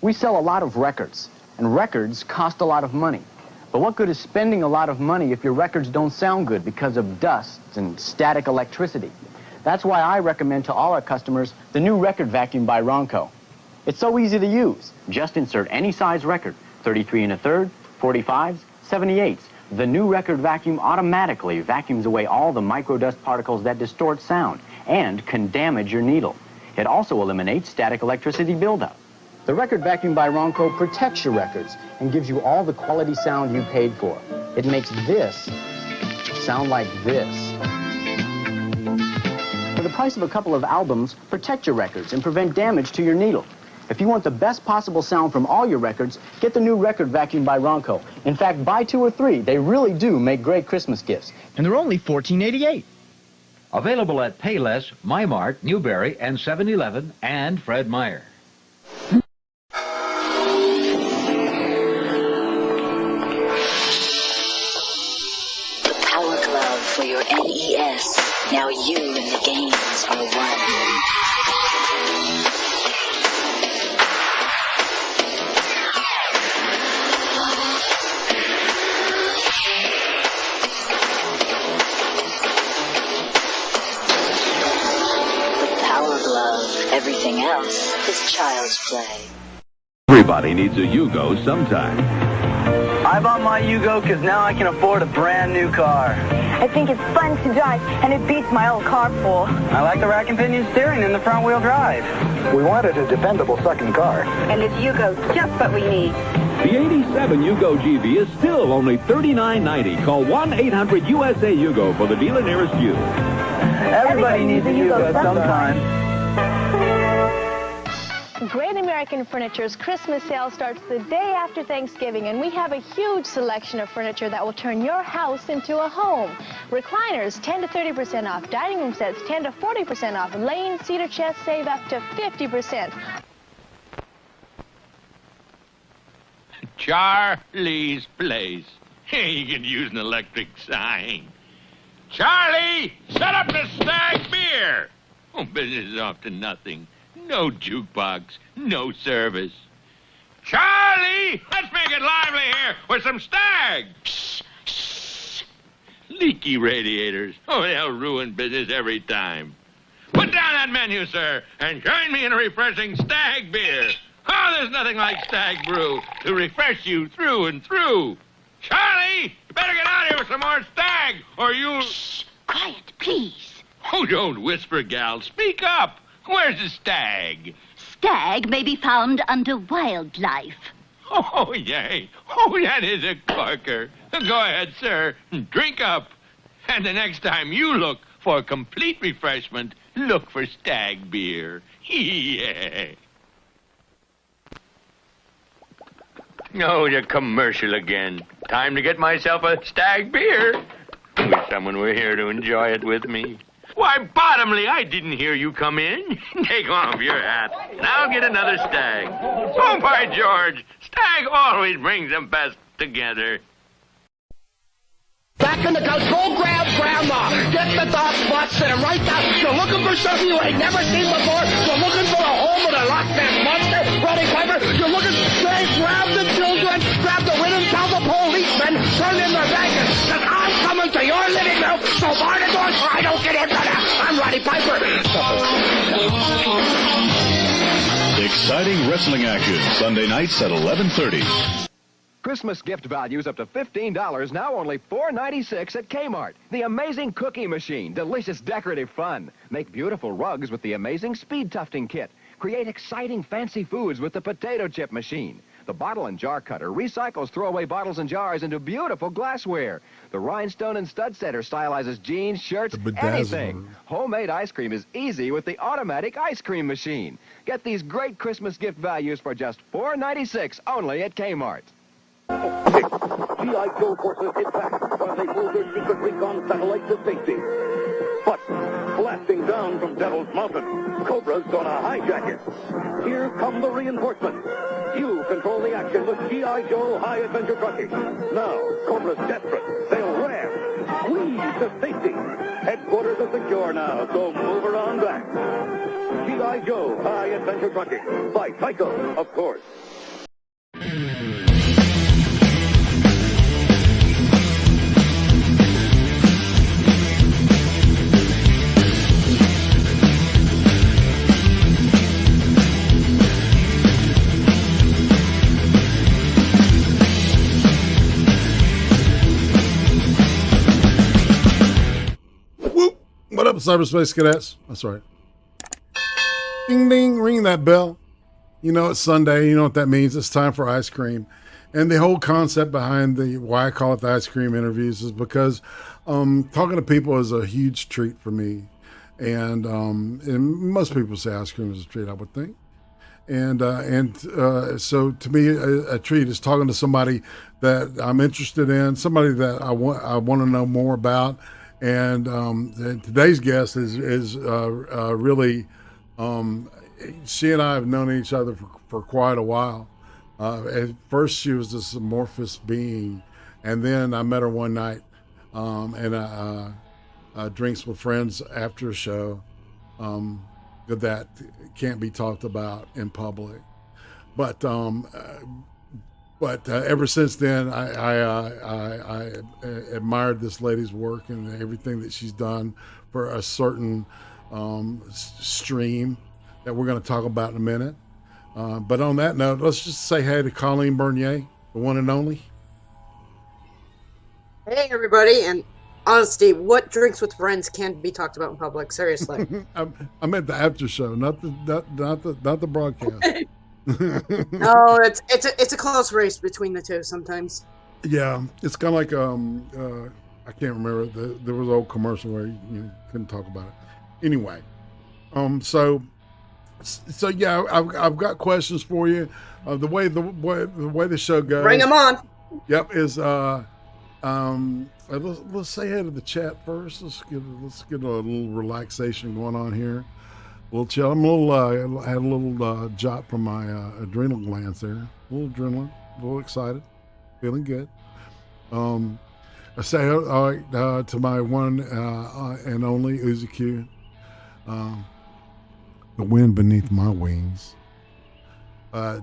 We sell a lot of records, and records cost a lot of money. But what good is spending a lot of money if your records don't sound good because of dust and static electricity? That's why I recommend to all our customers the new record vacuum by Ronco. It's so easy to use. Just insert any size record, 33 1/3, 45s, 78s. The new record vacuum automatically vacuums away all the microdust particles that distort sound and can damage your needle. It also eliminates static electricity buildup. The record vacuum by Ronco protects your records and gives you all the quality sound you paid for. It makes this sound like this. For the price of a couple of albums, protect your records and prevent damage to your needle. If you want the best possible sound from all your records, get the new record vacuum by Ronco. In fact, buy 2 or 3. They really do make great Christmas gifts. And they're only $14.88. Available at Payless, MyMart, Newberry, and 7-Eleven, and Fred Meyer. For your NES, now you and the games are one. The Power Glove, everything else is child's play. Everybody needs a Yugo sometime. I bought my Yugo because now I can afford a brand new car. I think it's fun to drive, and it beats my old carpool. I like the rack and pinion steering and the front wheel drive. We wanted a dependable second car. And this Yugo's just what we need. The 87 Yugo GB is still only $39.90. Call 1-800-USA-YUGO for the dealer nearest you. Everybody needs a Yugo sometime. Great American Furniture's Christmas sale starts the day after Thanksgiving, and we have a huge selection of furniture that will turn your house into a home. Recliners, 10 to 30% off. Dining room sets, 10 to 40% off. Lane cedar chests save up to 50%. Charlie's Place. You can use an electric sign. Charlie, set up the Stag beer. Oh, business is off to nothing. No jukebox, no service. Charlie, let's make it lively here with some Stag. Shh, shh. Leaky radiators. Oh, they'll ruin business every time. Put down that menu, sir, and join me in a refreshing Stag beer. Oh, there's nothing like Stag brew to refresh you through and through. Charlie, you better get out here with some more Stag, or you'll... Shh, quiet, please. Oh, don't whisper, gal. Speak up. Where's the Stag? Stag may be found under wildlife. Oh, yay. Oh, that is a corker. Go ahead, sir. Drink up. And the next time you look for complete refreshment, look for Stag beer. Yeah. Oh, the commercial again. Time to get myself a Stag beer. Wish someone were here to enjoy it with me. Why, Bottomley, I didn't hear you come in. Take off your hat. Now get another Stag. Oh, by George, Stag always brings them best together. Back in the couch, go grab Grandma. Get the dog spot, sit him right down. You're looking for something you ain't never seen before. You're looking for a home with a Loch Ness monster, Roddy Piper. You're looking, say, grab the children, grab the women, tell the policemen, turn in their blankets, because I'm coming to your living room, so bar the doors or I don't get into that. I'm Roddy Piper. Exciting wrestling action, Sunday nights at 11:30. Christmas gift values up to $15, now only $4.96 at Kmart. The amazing cookie machine, delicious decorative fun. Make beautiful rugs with the amazing speed tufting kit. Create exciting fancy foods with the potato chip machine. The bottle and jar cutter recycles throwaway bottles and jars into beautiful glassware. The rhinestone and stud setter stylizes jeans, shirts, anything. Homemade ice cream is easy with the automatic ice cream machine. Get these great Christmas gift values for just $4.96 only at Kmart. G.I. Joe forces hit back while they move their secret recon satellite to safety. But blasting down from Devil's Mountain, Cobra's gonna hijack it. Here come the reinforcements. You control the action with G.I. Joe High Adventure Trucking. Now, Cobra's desperate. They'll ram, Squeeze to safety. Headquarters are secure now, so move her on back. G.I. Joe, High Adventure Trucking. By Tyco, of course. What up, cyberspace cadets? That's right. Ding, ding, ring that bell. You know, it's Sunday. You know what that means. It's time for ice cream. And the whole concept behind why I call it the ice cream interviews is because talking to people is a huge treat for me. And most people say ice cream is a treat, I would think. And so to me, a treat is talking to somebody that I'm interested in, somebody that I want to know more about. And today's guest is really, she and I have known each other for quite a while. At first, she was this amorphous being, and then I met her one night, and drinks with friends after a show that can't be talked about in public. But ever since then, I admired this lady's work and everything that she's done for a certain stream that we're going to talk about in a minute. But on that note, let's just say hey to Colleen Bernier, the one and only. Hey, everybody. And honesty, what drinks with friends can't be talked about in public? Seriously. I'm at the after show, not the broadcast. No, it's a close race between the two sometimes. Yeah, it's kind of like I can't remember. There was an old commercial where you couldn't talk about it. Anyway, so yeah, I've got questions for you. The way the show goes. Bring them on. Yep, is let's say hey to the chat first. Let's get a little relaxation going on here. A little chill. I'm had a little jot from my adrenal glands there. A little adrenaline, a little excited, feeling good. I say to my one and only Uzi Q. The wind beneath my wings.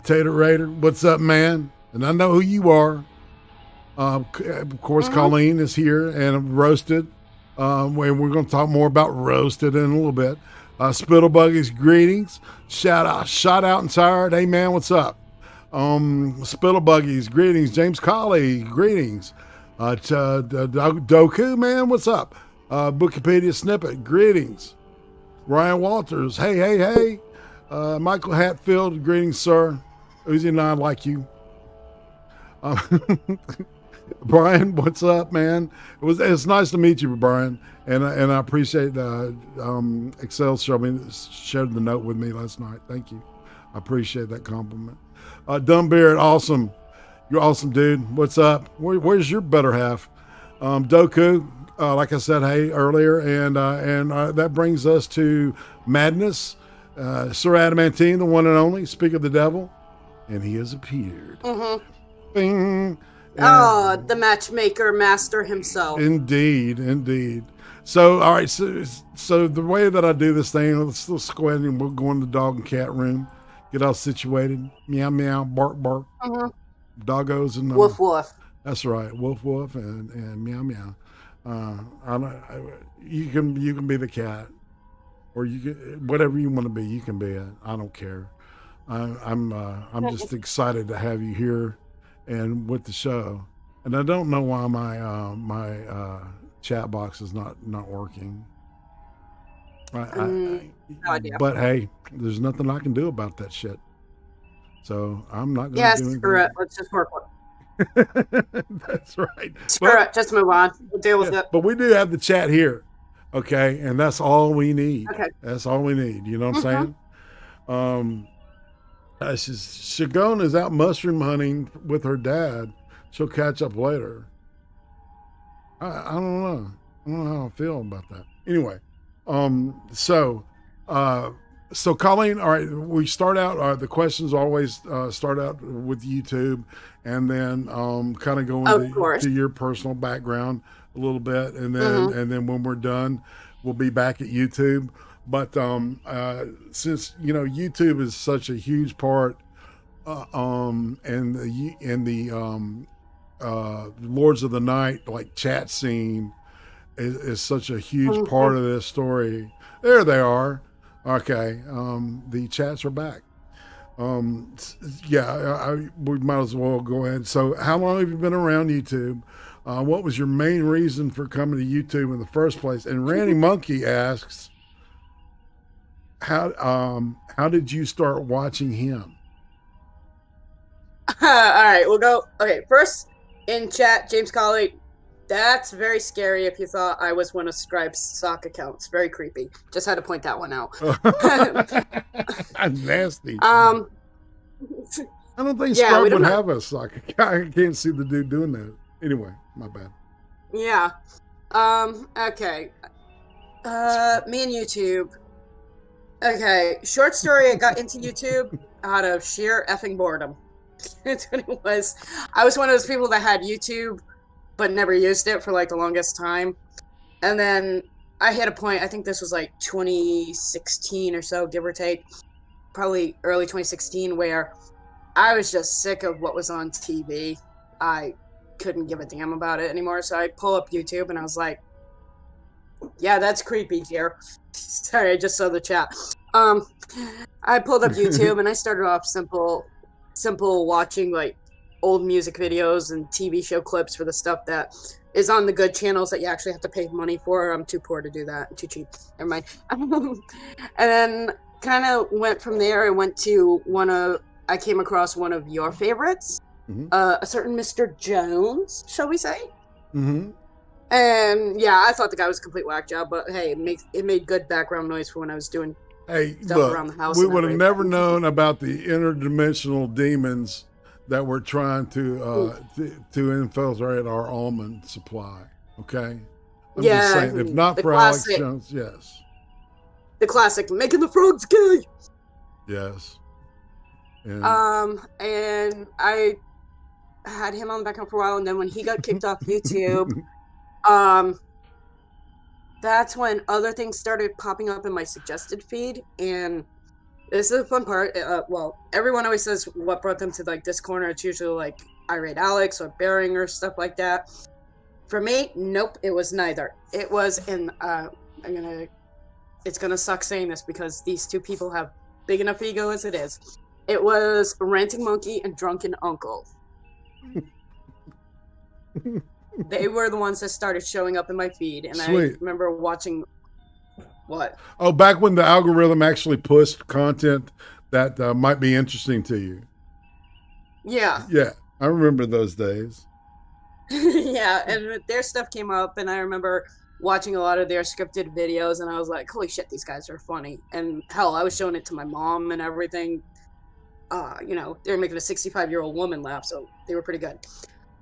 Tater Raider, what's up, man? And I know who you are. Of course, Colleen is here and Roasted. And we're going to talk more about Roasted in a little bit. Spittlebuggies, greetings. Shout out and tired. Hey man, what's up? Spittlebuggies, greetings. James Colley, greetings. Doku, man, what's up? Wikipedia snippet, greetings. Ryan Walters, hey. Michael Hatfield, greetings, sir. Uzi and I like you. Brian, what's up, man? It's nice to meet you, Brian, and I appreciate Excel shared the note with me last night. Thank you, I appreciate that compliment. Dumbbeard, awesome, you're awesome, dude. What's up? Where's your better half? Doku, like I said, hey earlier, and that brings us to Madness. Sir Adamantine, the one and only. Speak of the devil, and he has appeared. Mm-hmm. Bing. The matchmaker master himself. Indeed. So, all right. So the way that I do this thing, let's go ahead and we'll go in the dog and cat room, get all situated. Meow, meow, bark, bark. Mm-hmm. Doggos and woof, woof. That's right. Woof, woof, and meow, meow. You can be the cat, or you can, whatever you want to be. You can be it. I don't care. I'm just excited to have you here and with the show. And I don't know why my chat box is not working. No idea. But hey, there's nothing I can do about that shit. So I'm not going to do anything. Screw it. Let's just work with it. That's right. Screw it. Just move on. We'll deal with it. But we do have the chat here. Okay. And that's all we need. Okay. That's all we need. You know what I'm saying? Shagon is out mushroom hunting with her dad. She'll catch up later. I don't know. I don't know how I feel about that. Anyway, so Colleen, all right, we start out, the questions always start out with YouTube and then kind of go into to your personal background a little bit, and then when we're done, we'll be back at YouTube. But since YouTube is such a huge part, and the Lords of the Night chat scene is such a huge part of this story. There they are. Okay, the chats are back. We might as well go ahead. So, how long have you been around YouTube? What was your main reason for coming to YouTube in the first place? And Randy Monkey asks, how did you start watching him? All right, we'll go. Okay, first in chat, James Colleen. That's very scary if you thought I was one of Scribe's sock accounts. Very creepy. Just had to point that one out. Nasty. I don't think Scribe would have a sock account. I can't see the dude doing that. Anyway, my bad. Yeah. Okay. Me and YouTube. Okay. Short story, I got into YouTube out of sheer effing boredom. That's what it was. I was one of those people that had YouTube but never used it for the longest time. And then I hit a point, I think this was 2016 or so, give or take, probably early 2016, where I was just sick of what was on TV. I couldn't give a damn about it anymore. So I pull up YouTube and I was like, yeah, that's creepy here. Sorry, I just saw the chat. I pulled up YouTube and I started off simple watching old music videos and TV show clips for the stuff that is on the good channels that you actually have to pay money for. I'm too poor to do that. I'm too cheap. Never mind. And then kind of went from there. I went to I came across one of your favorites, a certain Mr. Jones, shall we say? Mm-hmm. And yeah, I thought the guy was a complete whack job, but hey, it made good background noise for when I was doing stuff around the house. We would have never known about the interdimensional demons that we're trying to infiltrate our almond supply. Okay, I'm just saying, if not for Alex Jones, yes, the classic making the frogs gay. Yes. And I had him on the background for a while, and then when he got kicked off YouTube, that's when other things started popping up in my suggested feed, and this is the fun part. Well, everyone always says what brought them to this corner. It's usually IRATE Alex or Bearing or stuff like that. For me, nope, it was neither. It was it's gonna suck saying this because these two people have big enough ego as it is. It was Ranting Monkey and Drunken Uncle. They were the ones that started showing up in my feed, and Sweet. I remember watching. What? Oh, back when the algorithm actually pushed content that might be interesting to you. Yeah. Yeah, I remember those days. Yeah, and their stuff came up, and I remember watching a lot of their scripted videos, and I was like, holy shit, these guys are funny. And hell, I was showing it to my mom and everything. They were making a 65-year-old woman laugh, so they were pretty good.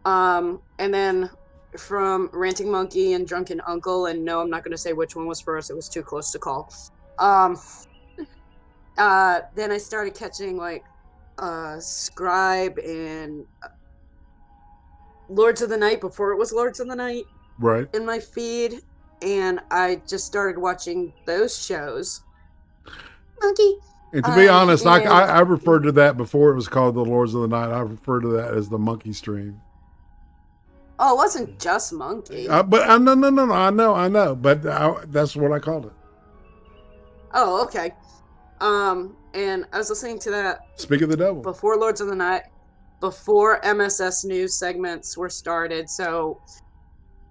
And then from Ranting Monkey and Drunken Uncle, and no, I'm not going to say which one was first. It was too close to call. Then I started catching Scribe and Lords of the Night before it was Lords of the Night, right, in my feed, and I just started watching those shows. Monkey. And to be honest, I referred to that before it was called the Lords of the Night. I referred to that as the Monkey Stream. Oh, it wasn't just Monkey. But no, I know. But that's what I called it. Oh, okay. And I was listening to that. Speak of the devil. Before Lords of the Night, before MSS News segments were started. So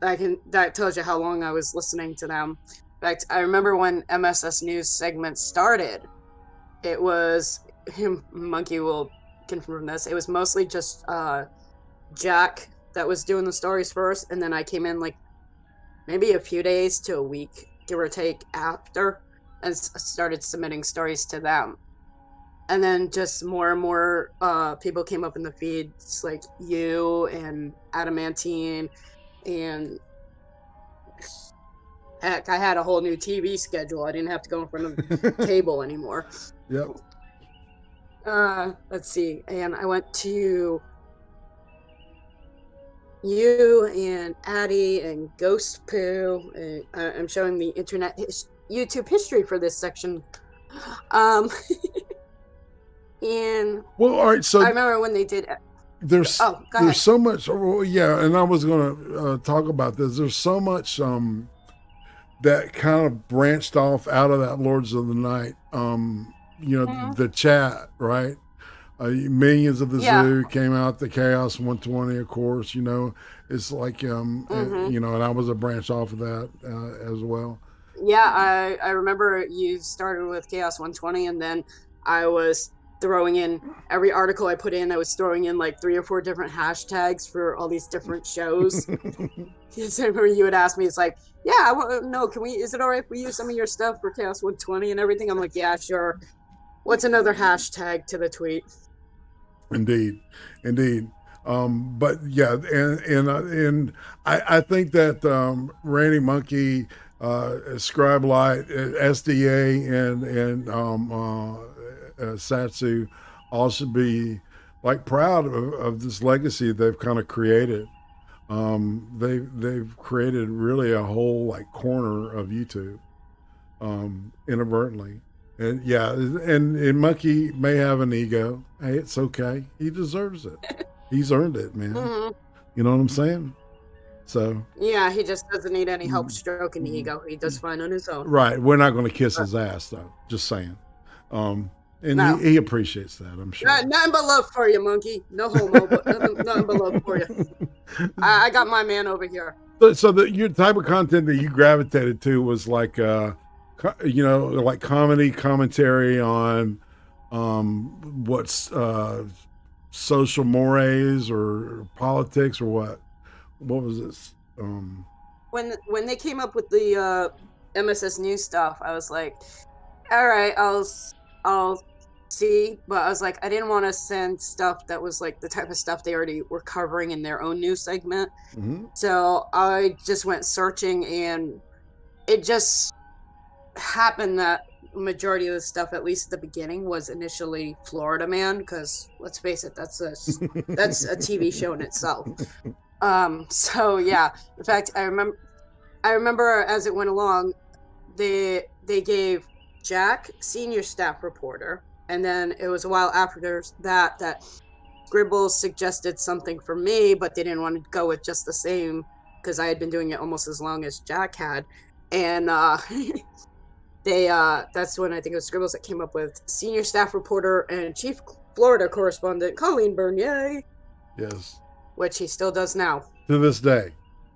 that tells you how long I was listening to them. In fact, I remember when MSS News segments started, it was, Monkey will confirm this, it was mostly just Jack that was doing the stories first, and then I came in maybe a few days to a week, give or take, after, and started submitting stories to them. And then just more and more people came up in the feeds, like you and Adamantine, and heck, I had a whole new TV schedule. I didn't have to go in front of cable anymore. Yep. Let's see. And I went to you and Addie and Ghost Poo. And I'm showing the internet YouTube history for this section. And well, all right. So I remember when they did. There's go there's ahead. so much. Well, yeah, and I was gonna talk about this. There's so much that kind of branched off out of that Lords of the Night. The chat, right? Minions of the Zoo came out. The Chaos 120, of course. It's like and I was a branch off of that as well. Yeah, I remember you started with Chaos 120, and then I was throwing in every article I put in. I was throwing in like 3 or 4 different hashtags for all these different shows. Because I remember you had asked me, it's like, yeah, I want to know, is it all right if we use some of your stuff for Chaos 120 and everything? I'm like, yeah, sure. What's another hashtag to the tweet? Indeed. But yeah, and I think that Randy Monkey, Scribe Light, SDA, and Satsu all should be like proud of this legacy they've kind of created. They've created really a whole like corner of YouTube inadvertently. And yeah, and Monkey may have an ego. Hey, it's okay. He deserves it. He's earned it, man. Mm-hmm. You know what I'm saying? So yeah, he just doesn't need any help stroking the ego. He does fine on his own. Right. We're not going to kiss his ass, though. Just saying. And no. he appreciates that, I'm sure. Nothing but love for you, Monkey. No homo, but nothing but love for you. I got my man over here. So your type of content that you gravitated to was like, like commentary on what's social mores or politics or what? What was this? When they came up with the MSS News stuff, I was like, all right, I'll see, but I was like, I didn't want to send stuff that was like the type of stuff they already were covering in their own news segment. Mm-hmm. So I just went searching, and it just happened that majority of the stuff, at least at the beginning, was initially Florida Man, because let's face it, that's a TV show in itself. So yeah, in fact, I remember as it went along, they gave Jack senior staff reporter, and then it was a while after that Scribbles suggested something for me, but they didn't want to go with just the same because I had been doing it almost as long as Jack had, and that's when I think it was Scribbles that came up with senior staff reporter and chief Florida correspondent Colleen Bernier. Yes. Which he still does now. To this day.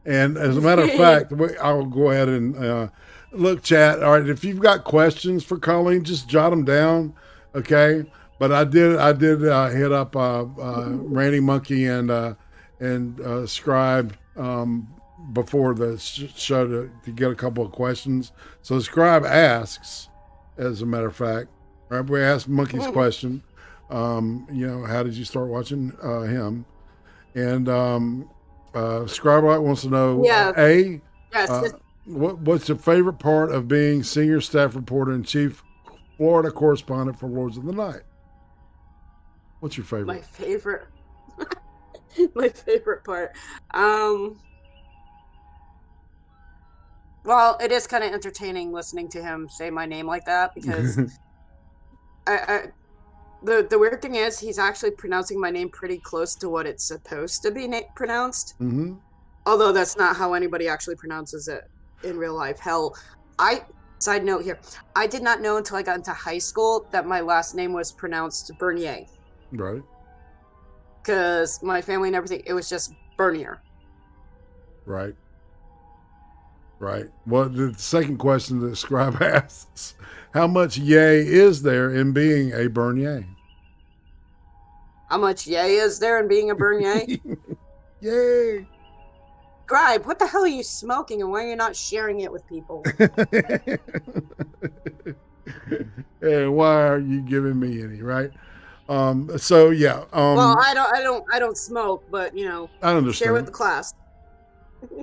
And as a matter of fact, I'll go ahead and look, chat. All right, if you've got questions for Colleen, just jot them down, okay? But I did hit up Randy Monkey and Scribe before the show to get a couple of questions. So Scribe asks, as a matter of fact, right? We asked Monkey's question. How did you start watching him? And Scribe Light wants to know, what's your favorite part of being senior staff reporter and chief Florida correspondent for Lords of the Night? What's your favorite? My favorite part. Well, it is kind of entertaining listening to him say my name like that, because the weird thing is he's actually pronouncing my name pretty close to what it's supposed to be pronounced. Mm-hmm. Although that's not how anybody actually pronounces it in real life. Hell, side note here, I did not know until I got into high school that my last name was pronounced Bernier. Right. Because my family and everything, it was just Bernier. Right. Right. Well, the second question that Scribe asks, how much yay is there in being a Bernier? How much yay is there in being a Bernier? Yay. Scribe, what the hell are you smoking, and why are you not sharing it with people? And why are you giving me any, right? So yeah. Well, I don't smoke, but I understand. Share with the class.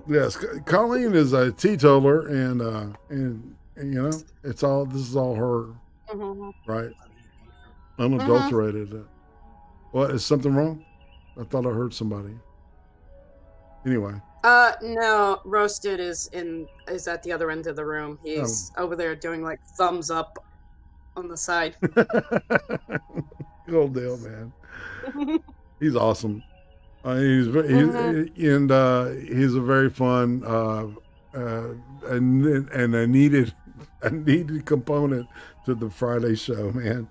Yes, Colleen is a teetotaler, and this is all her, right? Unadulterated. What, is something wrong? I thought I heard somebody. Anyway. No, Roasted is at the other end of the room. He's over there doing like thumbs up on the side. Good old Dale, man. He's awesome. He's a very fun and a needed component to the Friday show, man.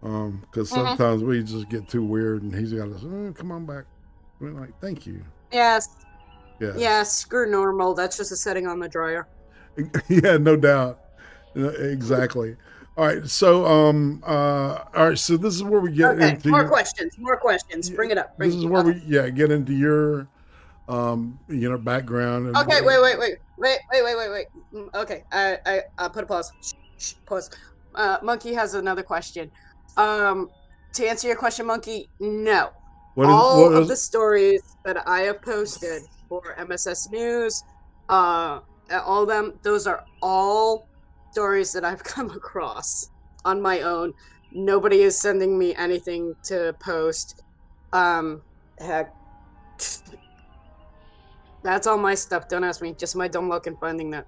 Because sometimes we just get too weird, and he's got to come on back. We're like, thank you. Yes. Yeah. Yeah. Screw normal. That's just a setting on the dryer. Yeah, no doubt. Exactly. All right. So, all right. So this is where we get into more questions. Bring it up. This is where we get into your, background. And, okay. Wait. Okay. I put a pause. Pause. Monkey has another question. To answer your question, Monkey, no. All of the stories that I have posted for MSS News, all of them, those are all stories that I've come across on my own. Nobody is sending me anything to post. Heck, that's all my stuff. Don't ask me. Just my dumb luck in finding that.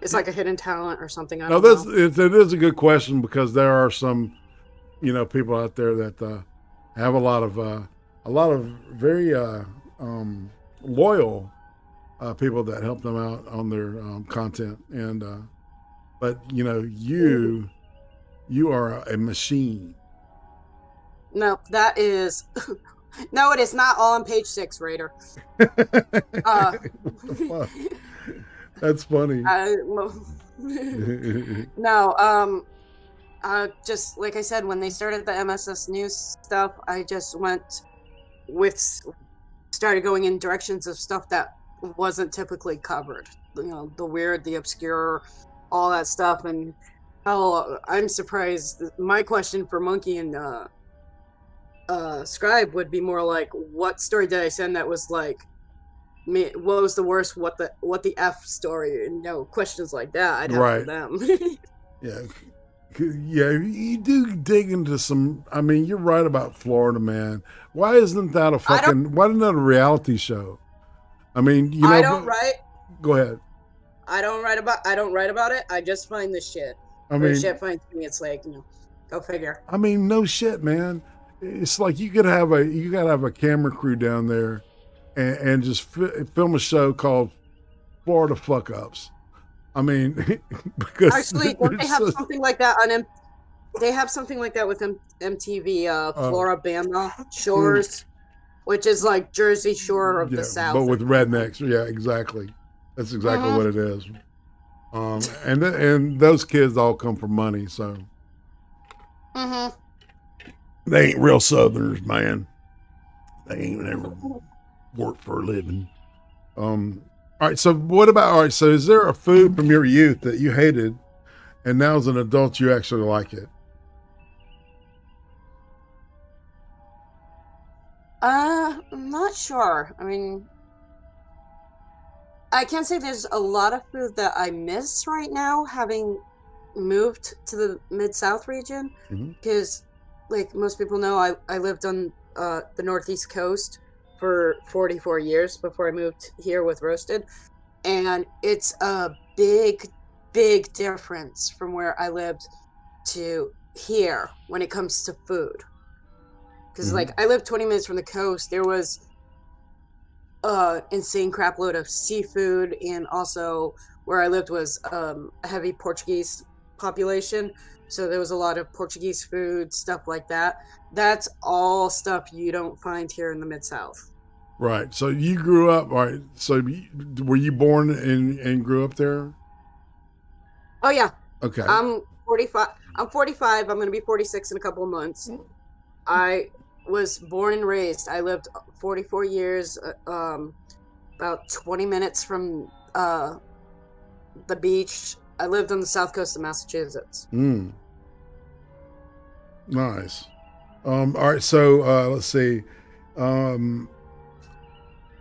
It's like a hidden talent or something. I don't know. It is a good question, because there are some, people out there that have a lot of very loyal people that help them out on their content, and but you are a machine. No, that is no, it is not all on page 6, Raider. What the fuck? That's funny. No, just like I said, when they started the MSS News stuff, I just started going in directions of stuff that wasn't typically covered. The weird, the obscure, all that stuff. And I'm surprised. My question for Monkey and Scribe would be more like, what story did I send that was like, what was the worst? What the F story? And questions like that. I'd have for them. Yeah. Yeah, you do dig into some. I mean, you're right about Florida, man. Why isn't that why isn't that a reality show? I mean, I don't write. Go ahead. I don't write about it. I just find the shit. The shit finds me. It's like, go figure. I mean, no shit, man. It's like you gotta have a camera crew down there, and just film a show called Florida Fuck Ups. I mean, because actually, don't they have something like that on They have something like that with MTV, Florida Shores, which is like Jersey Shore of the South. But with rednecks. Yeah, exactly. That's exactly what it is. And those kids all come from money, so they ain't real Southerners, man. They ain't ever worked for a living. All right, so so is there a food from your youth that you hated, and now as an adult you actually like it? I'm not sure. I mean, I can't say there's a lot of food that I miss right now, having moved to the Mid-South region, because, like most people know, I lived on the Northeast Coast for 44 years before I moved here with Roasted, and it's a big difference from where I lived to here when it comes to food. Because like I lived 20 minutes from the coast, there was insane crap load of seafood, and also where I lived was a heavy Portuguese population, so there was a lot of Portuguese food, stuff like that. That's all stuff you don't find here in the Mid-South. Right. So you grew up, all right. So were you born and grew up there? Oh, yeah. Okay. I'm 45. I'm 45. I'm going to be 46 in a couple of months. I was born and raised. I lived 44 years, about 20 minutes from the beach. I lived on the south coast of Massachusetts. Nice. All right. So let's see.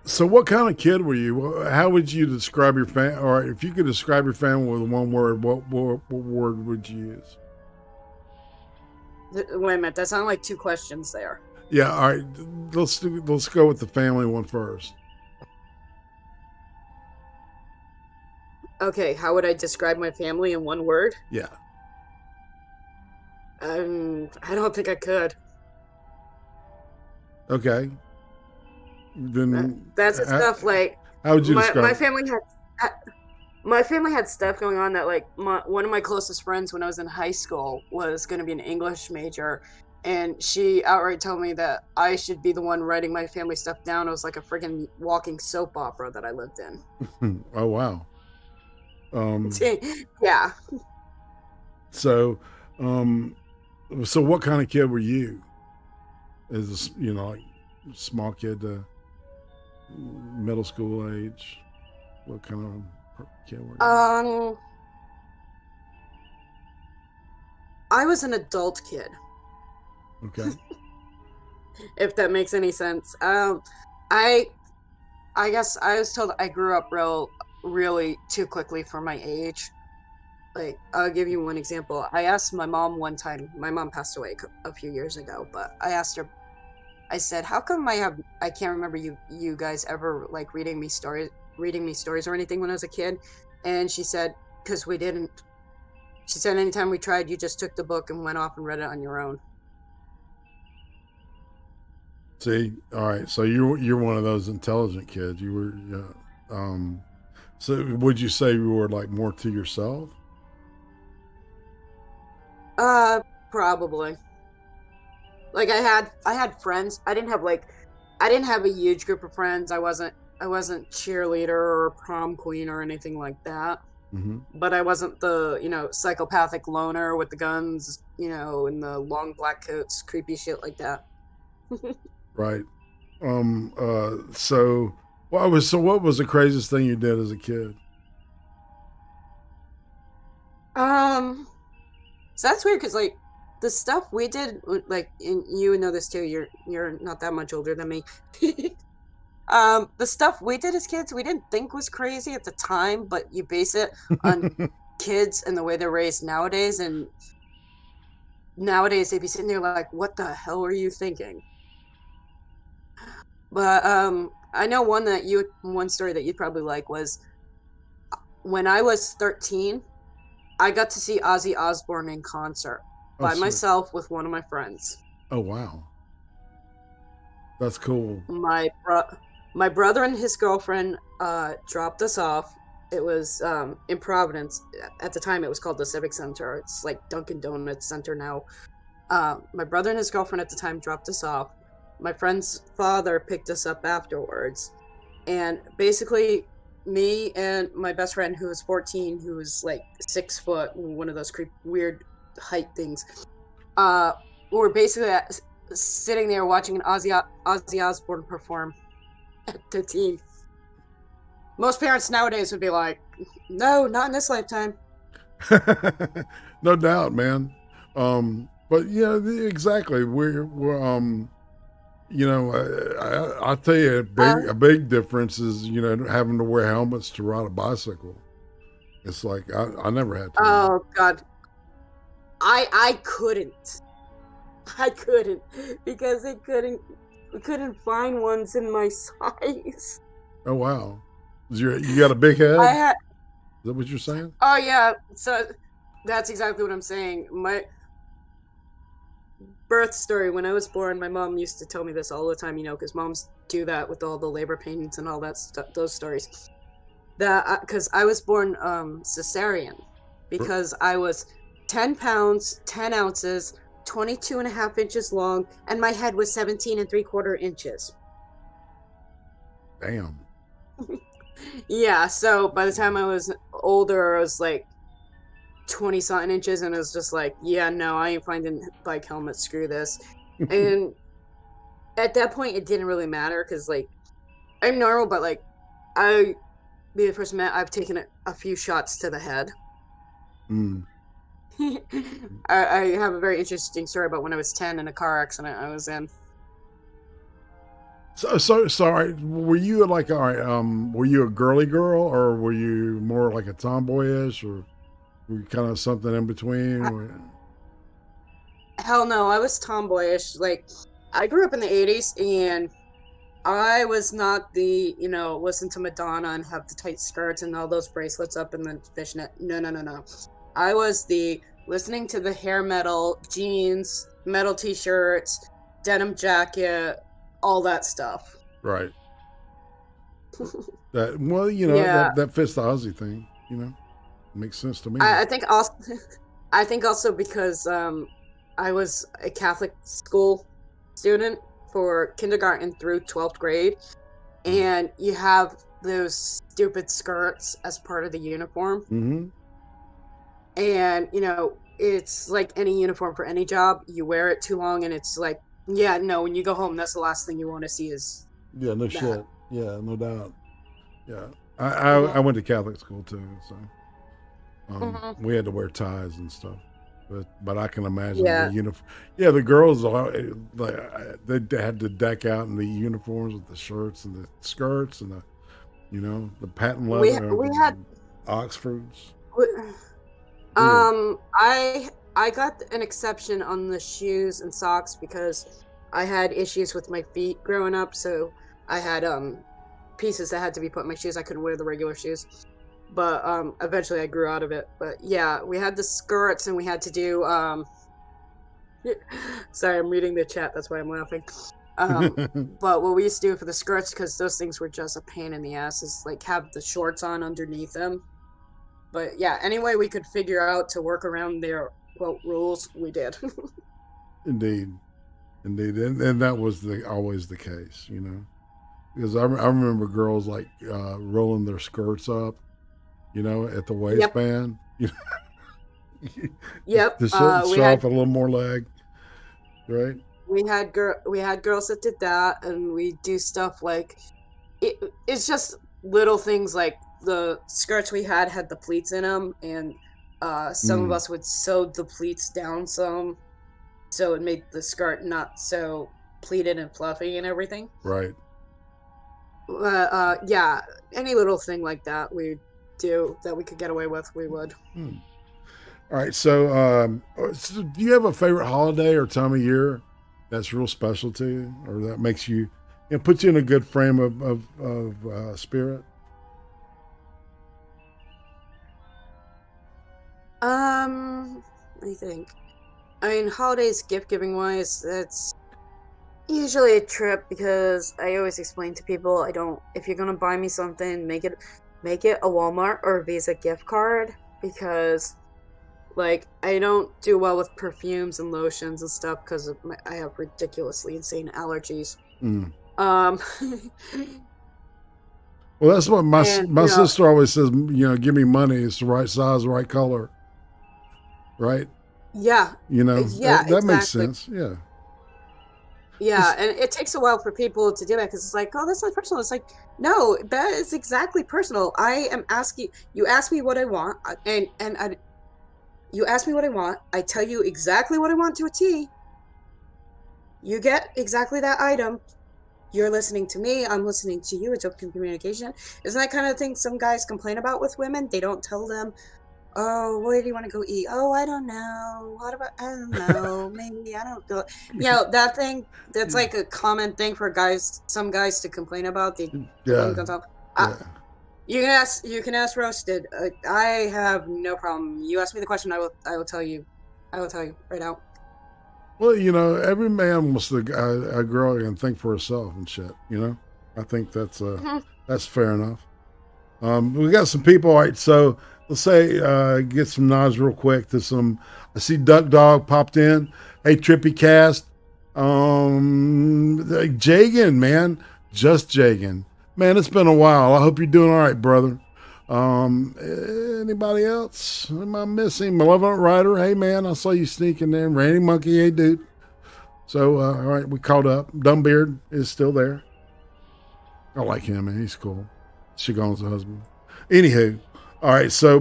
So what kind of kid were you? How would you describe your family? Or if you could describe your family with one word, what word would you use? Wait a minute, that sounded like two questions there. Yeah, all right. Let's go with the family one first. Okay, how would I describe my family in one word? Yeah. I don't think I could. Okay. Then That's the stuff like how would you describe my it? family had stuff going on that like one of my closest friends when I was in high school was going to be an English major, and she outright told me that I should be the one writing my family stuff down. It was like a freaking walking soap opera that I lived in. Oh wow. Yeah. So so what kind of kid were you? Is this, like small kid to middle school age? What kind of kid were you? I was an adult kid. Okay. If that makes any sense. I guess I was told I grew up really too quickly for my age. Like, I'll give you one example. I asked my mom one time, my mom passed away a few years ago, but I asked her, I said, how come I can't remember you guys ever like reading me stories or anything when I was a kid? And she said, because we didn't. She said, anytime we tried, you just took the book and went off and read it on your own. See, all right. So you're one of those intelligent kids. You were, so would you say you were like more to yourself? Probably. Like I had friends. I didn't have a huge group of friends. I wasn't cheerleader or prom queen or anything like that. Mm-hmm. But I wasn't the, psychopathic loner with the guns, and the long black coats, creepy shit like that. Right. So what was the craziest thing you did as a kid? So that's weird because like the stuff we did, like, and you know this too. You're not that much older than me. The stuff we did as kids, we didn't think was crazy at the time, but you base it on kids and the way they're raised nowadays, and nowadays they'd be sitting there like, "What the hell are you thinking?" But I know one story that you'd probably like was when I was 13, I got to see Ozzy Osbourne in concert by myself with one of my friends. Oh wow, that's cool. My brother and his girlfriend dropped us off. It was in Providence. At the time, it was called the Civic Center. It's like Dunkin' Donuts Center now. My brother and his girlfriend at the time dropped us off. My friend's father picked us up afterwards. And basically, me and my best friend, who was 14, who was like 6 foot, one of those weird height things, were basically sitting there watching an Ozzy Osbourne perform at 13. Most parents nowadays would be like, no, not in this lifetime. No doubt, man. But yeah, exactly. We're I'll tell you a big difference is, having to wear helmets to ride a bicycle. It's like, I never had to. Oh God. I couldn't because we couldn't find ones in my size. Oh wow. You got a big head? Is that what you're saying? Oh yeah. So that's exactly what I'm saying. My birth story, when I was born, my mom used to tell me this all the time, because moms do that with all the labor pains and all that stuff, those stories. That because I was born cesarean, because I was 10 pounds, 10 ounces, 22 and a half inches long, and my head was 17 3/4 inches. Damn. Yeah, so by the time I was older, I was like 20-something inches, and it was just like, yeah, no, I ain't finding bike helmets, screw this. And at that point, it didn't really matter, because, like, I'm normal, but, like, be the first man, I've taken a few shots to the head. I have a very interesting story about when I was 10 in a car accident I was in. So sorry. Were you like, all right, were you a girly girl, or were you more like a tomboyish, or were you kind of something in between? Hell no, I was tomboyish. Like, I grew up in the 80s, and I was not the, listen to Madonna and have the tight skirts and all those bracelets up and the fishnet. No. I was the listening to the hair metal, jeans, metal t-shirts, denim jacket, all that stuff. Right. That that fits the Aussie thing. Makes sense to me. I think also because I was a Catholic school student for kindergarten through 12th grade, and you have those stupid skirts as part of the uniform. Mm-hmm. And it's like any uniform for any job. You wear it too long, and it's like, when you go home, that's the last thing you want to see is shit. Yeah, no doubt. Yeah, I went to Catholic school too, so we had to wear ties and stuff. But I can imagine the uniform. Yeah, the girls they had to deck out in the uniforms with the shirts and the skirts and the patent leather. We had Oxfords. I got an exception on the shoes and socks because I had issues with my feet growing up, so I had pieces that had to be put in my shoes. I couldn't wear the regular shoes. But eventually I grew out of it. But yeah, we had the skirts and we had to do sorry, I'm reading the chat, that's why I'm laughing. But what we used to do for the skirts, because those things were just a pain in the ass, is like have the shorts on underneath them. But yeah, any way we could figure out to work around their quote rules, we did. Indeed. And that was always the case, because I remember girls like rolling their skirts up, at the waistband. Yep. To show off a little more leg, right? We had girls that did that, and we do stuff like it's just little things like the skirts we had the pleats in them, and some of us would sew the pleats down some, so it made the skirt not so pleated and fluffy and everything. Right. Yeah, any little thing like that we do that we could get away with, we would. All right, so do you have a favorite holiday or time of year that's real special to you, or that makes you, puts you in a good frame of spirit? I think. I mean, holidays, gift giving wise, that's usually a trip, because I always explain to people, if you're gonna buy me something, make it a Walmart or a Visa gift card, because like I don't do well with perfumes and lotions and stuff because I have ridiculously insane allergies. Well, that's what my sister always says, give me money, it's the right size, the right color. Right? Yeah. That makes sense. Yeah. Yeah, and it takes a while for people to do that because it's like, oh, that's not personal. It's like, no, that is exactly personal. I am asking, you ask me what I want, you ask me what I want, I tell you exactly what I want to a T. You get exactly that item. You're listening to me, I'm listening to you, it's open communication. Isn't that kind of thing some guys complain about with women? They don't tell them, oh, where do you want to go eat? Oh, I don't know. What about, I don't know. Maybe, I don't know. That thing, that's like a common thing for some guys to complain about. You can ask Roasted. I have no problem. You ask me the question, I will tell you. I will tell you right now. Well, every man wants a girl that can think for herself and shit, I think that's fair enough. We got some people, all right, so let's say get some nods real quick to some. I see Duck Dog popped in. Hey, Trippy Cast. Jagan, man. Just Jagan. Man, it's been a while. I hope you're doing all right, brother. Anybody else? Am I missing? Malevolent Rider. Hey, man, I saw you sneaking there. Randy Monkey. Hey, dude. So, all right, we caught up. Dumbbeard is still there. I like him, man. He's cool. Shigon's husband. Anywho. All right, so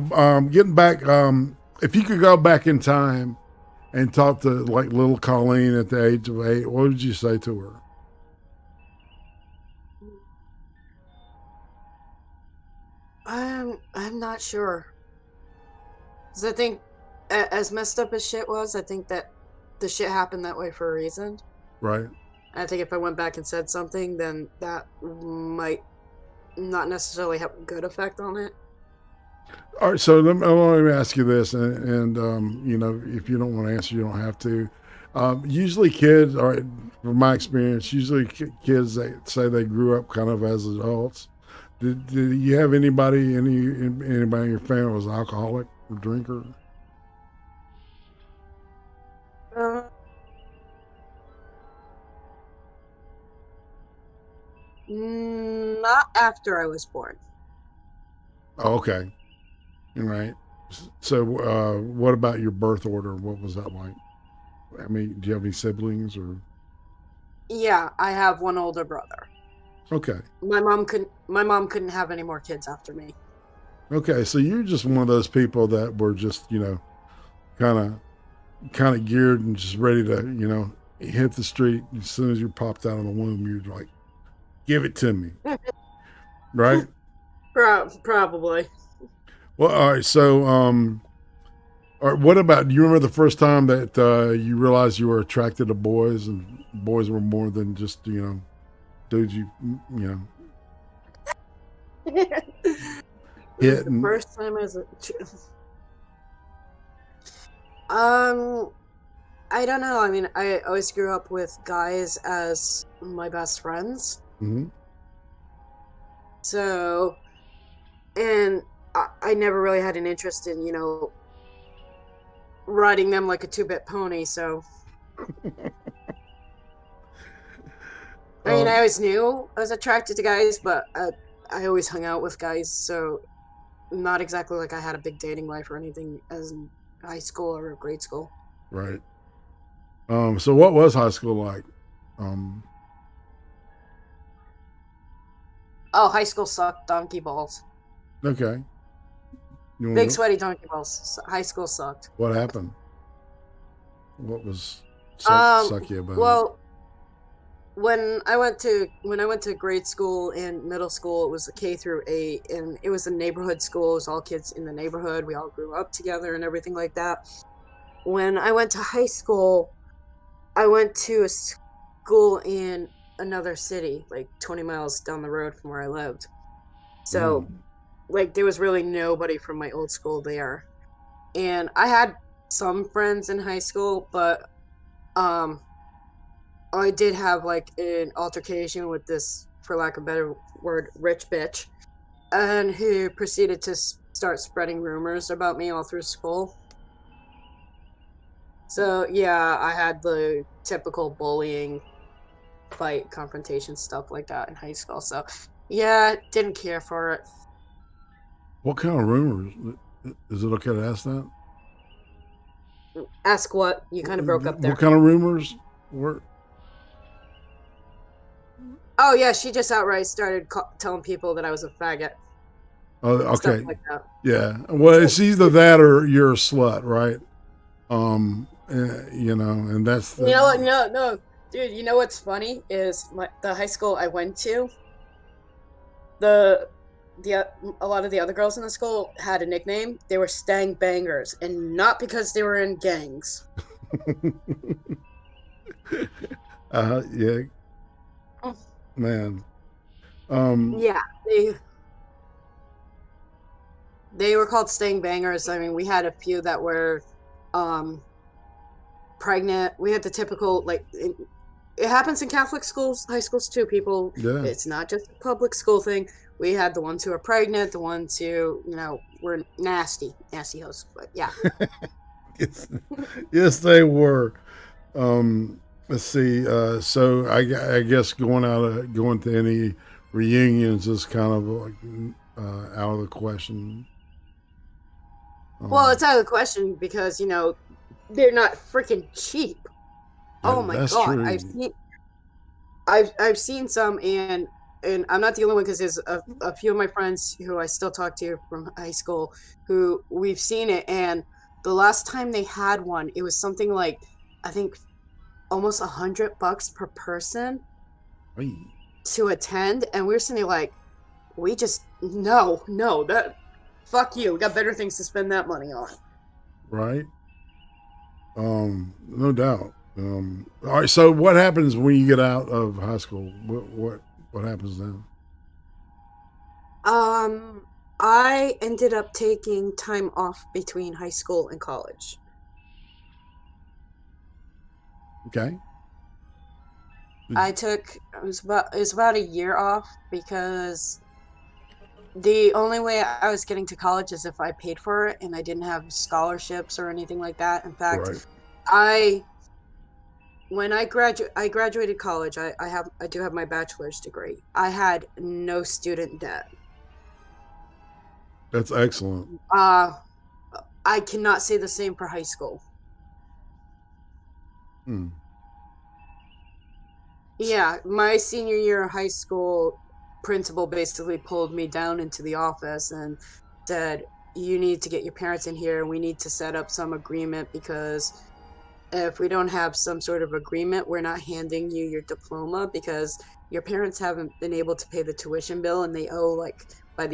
getting back, if you could go back in time and talk to like little Colleen at the age of 8, what would you say to her? I'm not sure. Because I think, as messed up as shit was, I think that the shit happened that way for a reason. Right. I think if I went back and said something, then that might not necessarily have a good effect on it. All right, so let me ask you this, and you know, if you don't want to answer, you don't have to. Usually kids, all right, from my experience, usually kids, they say they grew up kind of as adults. Did you have anybody in your family was an alcoholic or drinker? Not after I was born. Oh, okay. All right. So, what about your birth order? What was that like? I mean, do you have any siblings or? Yeah, I have one older brother. Okay. My mom couldn't have any more kids after me. Okay, so you're just one of those people that were just, you know, kind of geared and just ready to, you know, hit the street as soon as you popped out of the womb. You're like, give it to me, right? Probably. Well, all right. So, all right, what about? Do you remember the first time that you realized you were attracted to boys, and boys were more than just, you know, dudes you know. The first time as a I don't know. I mean, I always grew up with guys as my best friends. Mm-hmm. So, and I never really had an interest in, you know, riding them like a two-bit pony. So, I mean, I always knew I was attracted to guys, but I always hung out with guys. So, not exactly like I had a big dating life or anything as in high school or grade school. Right. So what was high school like? Oh, high school sucked donkey balls. Okay. Big sweaty donkey balls. High school sucked. What happened? What was sucky about it? Well, when I went to grade school and middle school, it was a K through 8, and it was a neighborhood school. It was all kids in the neighborhood. We all grew up together and everything like that. When I went to high school, I went to a school in another city, like 20 miles down the road from where I lived. So, like, there was really nobody from my old school there. And I had some friends in high school, but I did have, like, an altercation with this, for lack of a better word, rich bitch, and who proceeded to start spreading rumors about me all through school. So, yeah, I had the typical bullying, fight, confrontation, stuff like that in high school. So, yeah, didn't care for it. What kind of rumors? Is it okay to ask that? Ask what? You kind of broke up there. What kind of rumors were? Oh, yeah, she just outright started telling people that I was a faggot. Oh, okay. Stuff like that. Yeah. Well, it's either that or you're a slut, right? You know, and that's the... You know what? No, dude. You know what's funny is the high school I went to. A lot of the other girls in the school had a nickname. They were Stang Bangers, and not because they were in gangs. Yeah. Man. Yeah, they were called Stang Bangers. I mean, we had a few that were pregnant. We had the typical, like, it happens in Catholic schools, high schools too, people. Yeah. It's not just a public school thing. We had the ones who are pregnant, the ones who, you know, were nasty hosts, but yeah. Yes, they were. Let's see. So I guess going to any reunions is kind of like out of the question. Well, it's out of the question because, you know, they're not freaking cheap. Oh my God. True. I've seen some, and I'm not the only one, because there's a few of my friends who I still talk to from high school who we've seen it, and the last time they had one, it was something like, I think, almost $100 per person to attend, and we were sitting there like, we just no, that fuck you. We got better things to spend that money on. Right. No doubt. All right. So what happens when you get out of high school? What happens then? I ended up taking time off between high school and college. Okay. It was about a year off because the only way I was getting to college is if I paid for it, and I didn't have scholarships or anything like that. In fact, when I graduated college, I do have my bachelor's degree. I had no student debt. That's excellent. I cannot say the same for high school. Yeah, my senior year of high school, principal basically pulled me down into the office and said, you need to get your parents in here. We need to set up some agreement, because if we don't have some sort of agreement, we're not handing you your diploma, because your parents haven't been able to pay the tuition bill, and they owe, like, by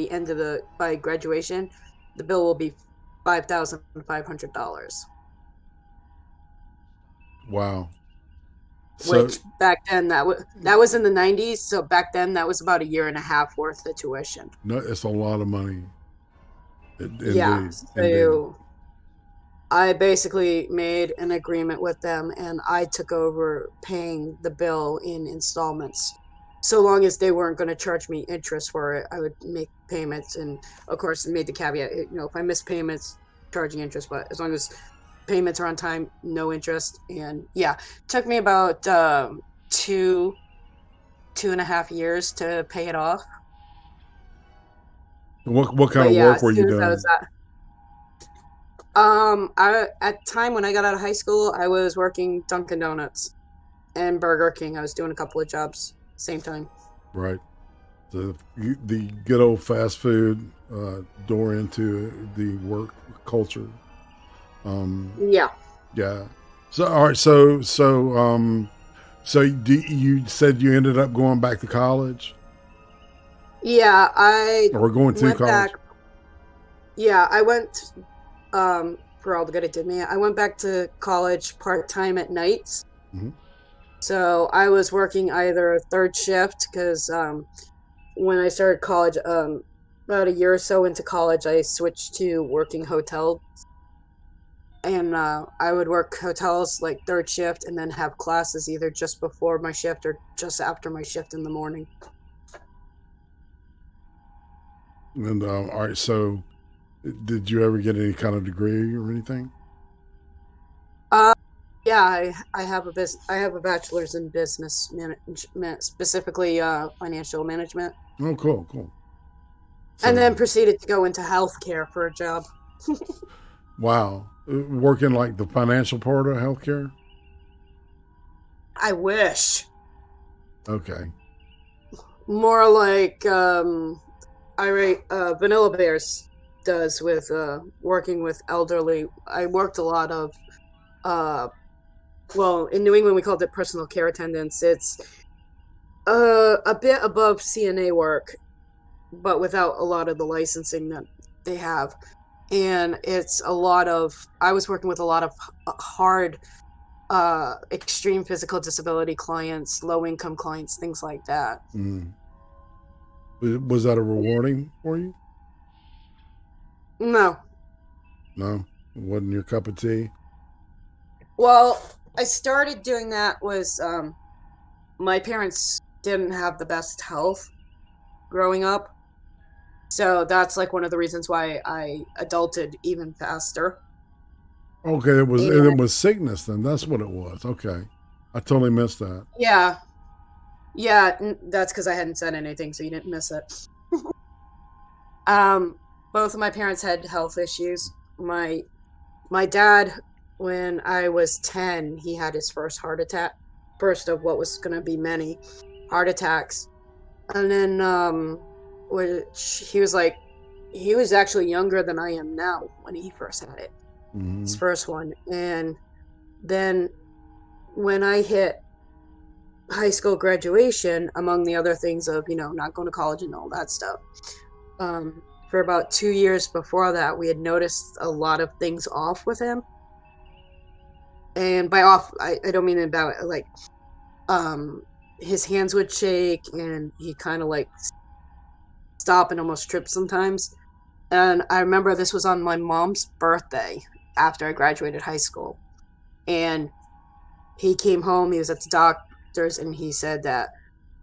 graduation, the bill will be $5,500. Wow. Which back then that was in the 90s, so back then that was about a year and a half worth of tuition. No, it's a lot of money. Yeah. So I basically made an agreement with them, and I took over paying the bill in installments. So long as they weren't going to charge me interest for it, I would make payments, and of course made the caveat, if I miss payments, charging interest, but as long as payments are on time, no interest. And yeah, took me about 2.5 years to pay it off. What kind of work were you doing? At the time when I got out of high school, I was working Dunkin' Donuts and Burger King. I was doing a couple of jobs same time. Right. The good old fast food door into the work culture. Yeah. So all right. So you said you ended up going back to college? Yeah, Or going to college? Yeah, I went. For all the good it did me, I went back to college part-time at nights. Mm-hmm. So I was working either third shift, because when I started college, about a year or so into college, I switched to working hotels. And I would work hotels like third shift, and then have classes either just before my shift or just after my shift in the morning. And all right, so did you ever get any kind of degree or anything? Yeah, I have a bachelor's in business management, specifically financial management. Oh, cool. So, and then proceeded to go into healthcare for a job. Wow. Working like the financial part of healthcare? I wish. Okay. More like IRATE, Vanilla Bears does with working with elderly. I worked a lot of, in New England we called it personal care attendants. It's a bit above CNA work, but without a lot of the licensing that they have. And I was working with a lot of hard, extreme physical disability clients, low-income clients, things like that. Mm. Was that a rewarding for you? No. No? It wasn't your cup of tea? Well, I started doing that was my parents didn't have the best health growing up. So that's like one of the reasons why I adulted even faster. Okay, it was sickness then. That's what it was. Okay. I totally missed that. Yeah. That's because I hadn't said anything, so you didn't miss it. Both of my parents had health issues. My dad, when I was 10, he had his first heart attack, first of what was going to be many heart attacks. And then he was actually younger than I am now when he first had it. Mm-hmm. His first one. And then when I hit high school graduation, among the other things of, not going to college and all that stuff, for about 2 years before that, we had noticed a lot of things off with him. And by off, I don't mean about it, like, his hands would shake and he kind of like stop and almost trip sometimes. And I remember this was on my mom's birthday after I graduated high school. And he came home, he was at the doctor's, and he said that,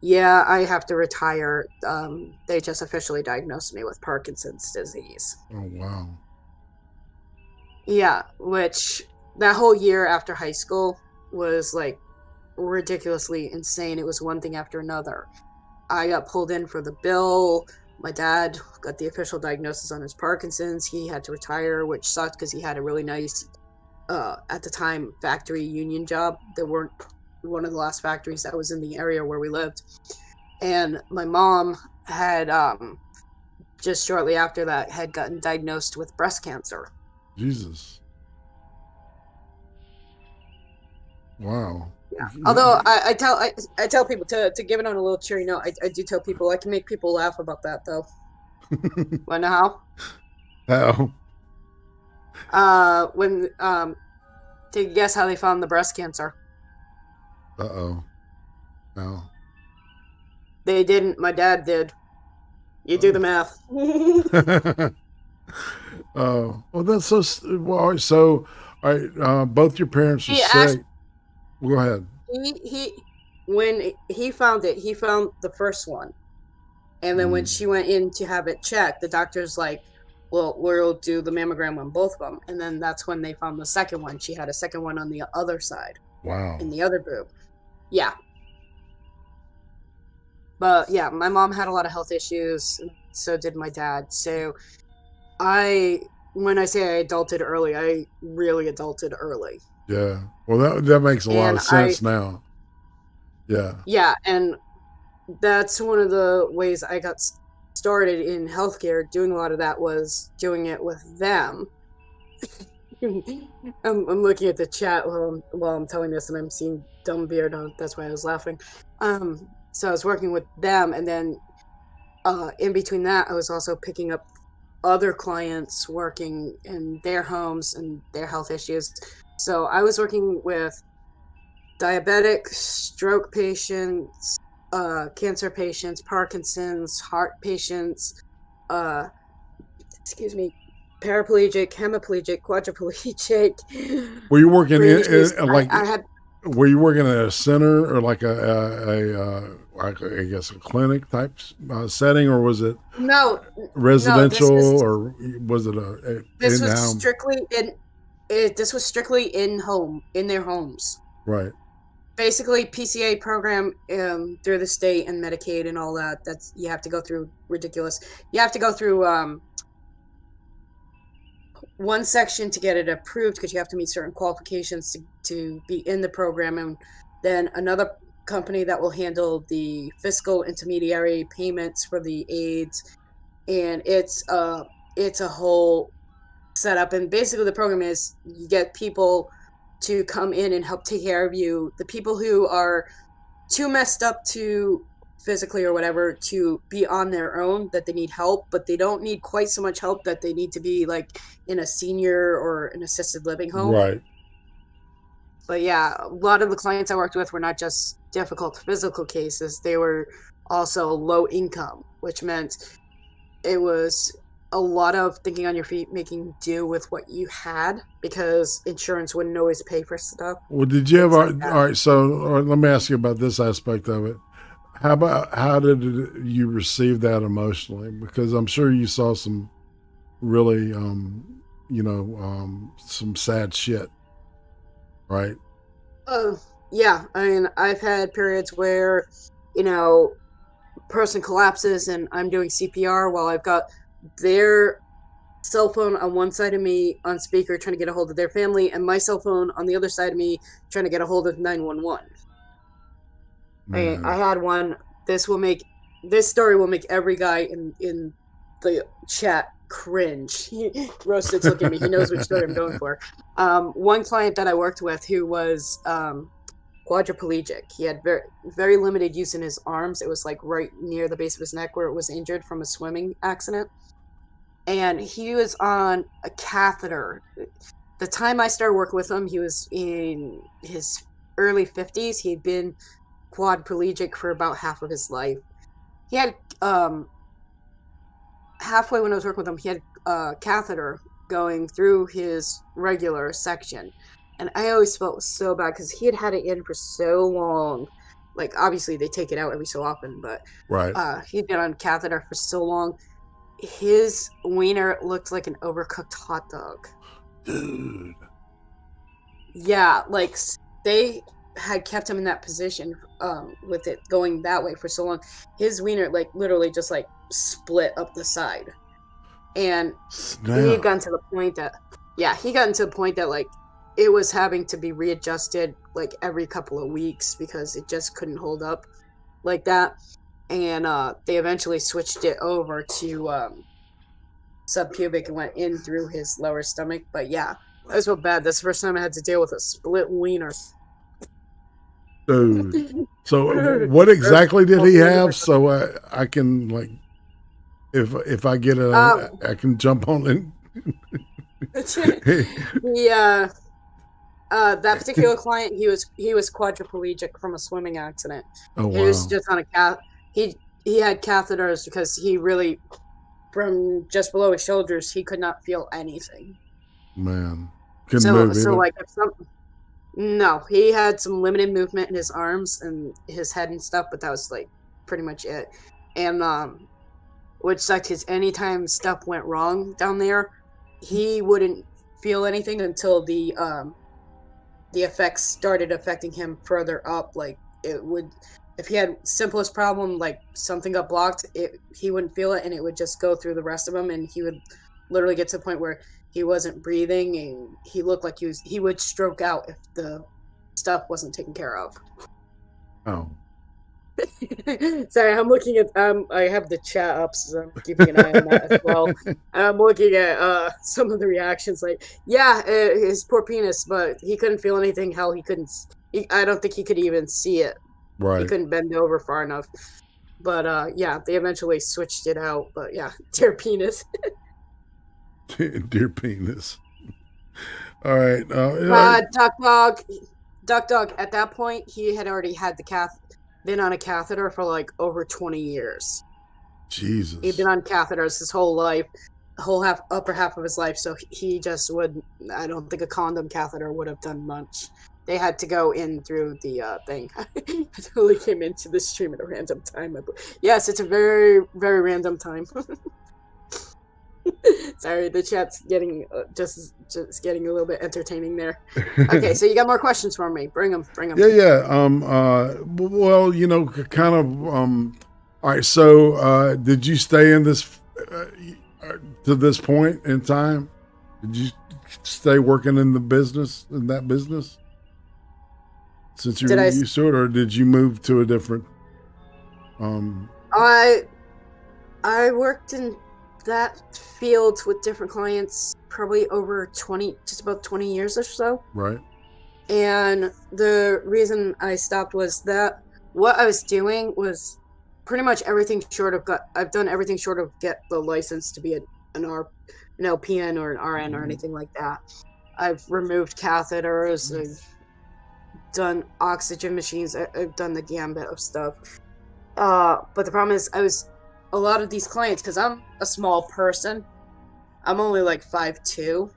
yeah, I have to retire. They just officially diagnosed me with Parkinson's disease. Oh, wow. Yeah, which that whole year after high school was like ridiculously insane. It was one thing after another. I got pulled in for the bill. My dad got the official diagnosis on his Parkinson's. He had to retire, which sucked because he had a really nice, at the time, factory union job. They weren't one of the last factories that was in the area where we lived. And my mom had, just shortly after that, had gotten diagnosed with breast cancer. Jesus. Wow. Yeah. Although I tell people to give it on a little cheery note. I do tell people I can make people laugh about that though. Wanna know how? How? When take a guess how they found the breast cancer. Uh-oh. No. They didn't. My dad did. You do the math. Oh, well, that's so. Well, so, all right. Both your parents are sick. Go ahead. When he found it, he found the first one, and then when she went in to have it checked, the doctor's like, "Well, we'll do the mammogram on both of them," and then that's when they found the second one. She had a second one on the other side. Wow. In the other boob. Yeah. But yeah, my mom had a lot of health issues, and so did my dad. So when I say I adulted early, I really adulted early. Yeah. Well, that makes a lot of sense now. Yeah. Yeah, and that's one of the ways I got started in healthcare. Doing a lot of that was doing it with them. I'm looking at the chat while I'm telling this, and I'm seeing dumb beard. That's why I was laughing. So I was working with them, and then in between that, I was also picking up other clients working in their homes and their health issues. So I was working with diabetic, stroke patients, cancer patients, Parkinson's, heart patients, paraplegic, hemiplegic, quadriplegic. Were you working I were you working at a center or like I guess a clinic type setting, or was it residential, or was it this was strictly in their homes. Right. Basically, PCA program through the state and Medicaid and all that. That's you have to go through ridiculous. You have to go through one section to get it approved because you have to meet certain qualifications to be in the program, and then another company that will handle the fiscal intermediary payments for the aids, and it's a whole setup. And basically the program is you get people to come in and help take care of you. The people who are too messed up to physically or whatever to be on their own, that they need help, but they don't need quite so much help that they need to be like in a senior or an assisted living home. Right. But yeah, a lot of the clients I worked with were not just difficult physical cases, they were also low income, which meant it was a lot of thinking on your feet, making do with what you had, because insurance wouldn't always pay for stuff. Well, did you have all right? So let me ask you about this aspect of it. How did you receive that emotionally? Because I'm sure you saw some really, some sad shit, right? Yeah. I mean, I've had periods where, person collapses and I'm doing CPR while I've got their cell phone on one side of me on speaker trying to get a hold of their family, and my cell phone on the other side of me trying to get a hold of 911. I had one. This story will make every guy in the chat cringe. Roasted's looking at me. He knows which story I'm going for. One client that I worked with who was quadriplegic. He had very, very limited use in his arms. It was like right near the base of his neck where it was injured from a swimming accident. And he was on a catheter. the time I started working with him, he was in his early 50s. He'd been quadriplegic for about half of his life. He had, halfway when I was working with him, he had a catheter going through his regular section. And I always felt so bad because he had it in for so long. Like, obviously, they take it out every so often, but he'd been on catheter for so long. His wiener looked like an overcooked hot dog. Dude. Yeah, like, they had kept him in that position with it going that way for so long. His wiener, like, literally just, like, split up the side. And he had gotten to the point that, like, it was having to be readjusted, like, every couple of weeks because it just couldn't hold up like that. And they eventually switched it over to subpubic and went in through his lower stomach. But yeah, that was so bad. That's the first time I had to deal with a split wiener. Dude. So what exactly did he have? So I can, like, if I get I can jump on it. That particular client, he was quadriplegic from a swimming accident. Oh, wow. He was just on a he had catheters because he really, from just below his shoulders, he could not feel anything. Man, couldn't move either. So like no, he had some limited movement in his arms and his head and stuff, but that was like pretty much it. And which sucked because anytime stuff went wrong down there, he wouldn't feel anything until the effects started affecting him further up. Like, it would, if he had simplest problem, like something got blocked, he wouldn't feel it, and it would just go through the rest of him, and he would literally get to the point where he wasn't breathing, and he looked like he would stroke out if the stuff wasn't taken care of. Oh. Sorry, I'm looking at I have the chat up, so I'm keeping an eye on that as well. I'm looking at some of the reactions, like, yeah, his poor penis, but he couldn't feel anything. Hell, I don't think he could even see it. Right. He couldn't bend over far enough. But yeah, they eventually switched it out. But yeah, dear penis. Dear penis. All right. Duck Dog. At that point, he had already had been on a catheter for like over 20 years. Jesus. He'd been on catheters his whole life, upper half of his life, so he just I don't think a condom catheter would have done much. They had to go in through the thing. I totally came into the stream at a random time. Yes, it's a very, very random time. Sorry, the chat's getting just getting a little bit entertaining there. Okay, so you got more questions for me? Bring them. Yeah. Well, kind of. All right. So, did you stay in this to this point in time? Did you stay working in that business? Since you were used to it, or did you move to a different? I worked in that field with different clients probably over just about 20 years or so. Right. And the reason I stopped was that what I was doing was pretty much everything short of I've done everything short of get the license to be an LPN or an RN or anything like that. I've removed catheters, I've done oxygen machines, I've done the gambit of stuff. But the problem is a lot of these clients, because I'm a small person, I'm only like 5'2",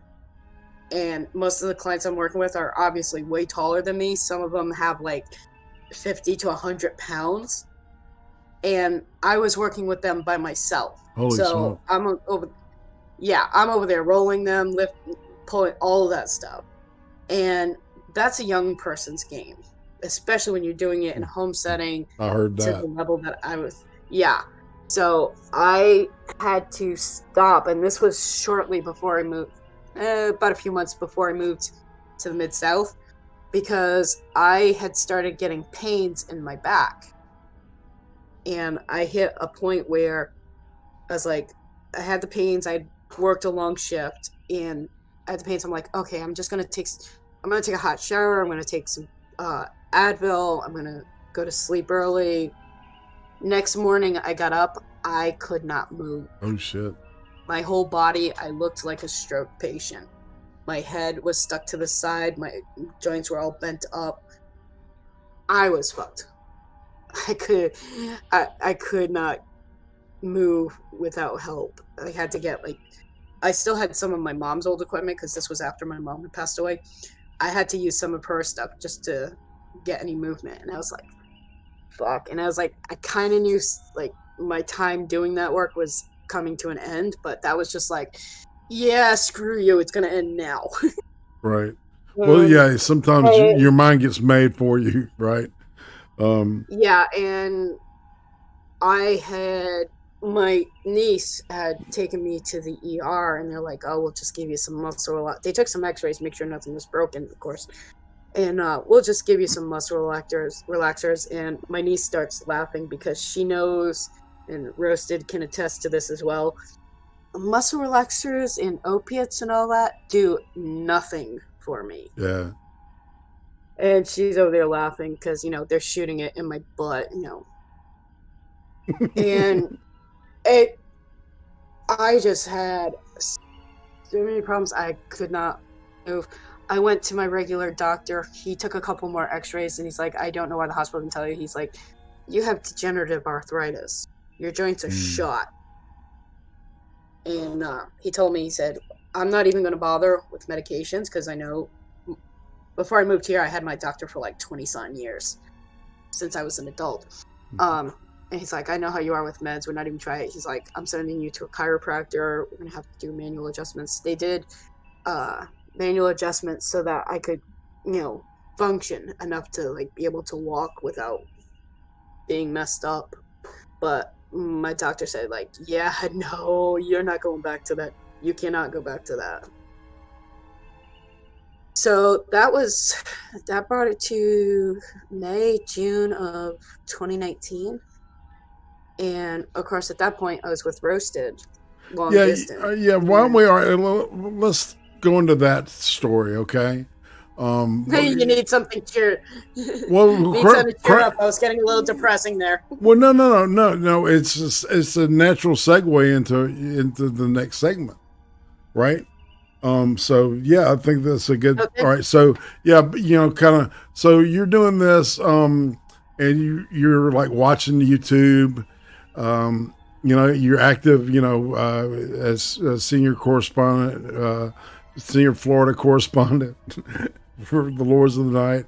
and most of the clients I'm working with are obviously way taller than me. Some of them have like 50 to 100 pounds, and I was working with them by myself. Holy smoke. I'm over there rolling them, pulling all of that stuff, and that's a young person's game, especially when you're doing it in a home setting. I heard that. To the level that I was, yeah. So I had to stop, and this was shortly before I moved, about a few months before I moved to the Mid-South, because I had started getting pains in my back. And I hit a point where I was like, I had the pains, I'd worked a long shift, and I had the pains. I'm like, okay, I'm gonna take a hot shower, I'm gonna take some Advil, I'm gonna go to sleep early. Next morning, I got up. I could not move. Oh, shit. My whole body, I looked like a stroke patient. My head was stuck to the side. My joints were all bent up. I was fucked. I could not move without help. I had to get I still had some of my mom's old equipment because this was after my mom had passed away. I had to use some of her stuff just to get any movement, and I was like, fuck. And I was like, I kind of knew my time doing that work was coming to an end, but that was just like, yeah, screw you, it's gonna end now. Right. Well, yeah, sometimes your mind gets made for you, right? Yeah, and my niece had taken me to the ER, and they're like, oh, we'll just give you some muscle relaxers. They took some x-rays, make sure nothing was broken, of course. And we'll just give you some muscle relaxers. And my niece starts laughing because she knows, and Roasted can attest to this as well, muscle relaxers and opiates and all that do nothing for me. Yeah. And she's over there laughing because, they're shooting it in my butt, And I just had so many problems. I could not move. I went to my regular doctor. He took a couple more x-rays, and he's like, I don't know why the hospital didn't tell you. He's like, you have degenerative arthritis. Your joints are shot. And he told me, he said, I'm not even going to bother with medications because I know before I moved here, I had my doctor for 20-some years since I was an adult. And he's like, I know how you are with meds. We're not even trying it. He's like, I'm sending you to a chiropractor. We're going to have to do manual adjustments. They did manual adjustments so that I could, function enough to be able to walk without being messed up. But my doctor said yeah, no, you're not going back to that. You cannot go back to that. So that brought it to June of 2019. And of course, at that point, I was with Roasted, long distance. Yeah. Why don't we? Let's go into that story, okay? You need something cheer. Well, need something to cheer up. I was getting a little depressing there. Well, no. It's a natural segue into the next segment, right? So yeah, I think that's a good. Okay. All right. So yeah, kind of. So you're doing this, and you're watching YouTube. You're active, as a senior correspondent, senior Florida correspondent for the Lords of the Night.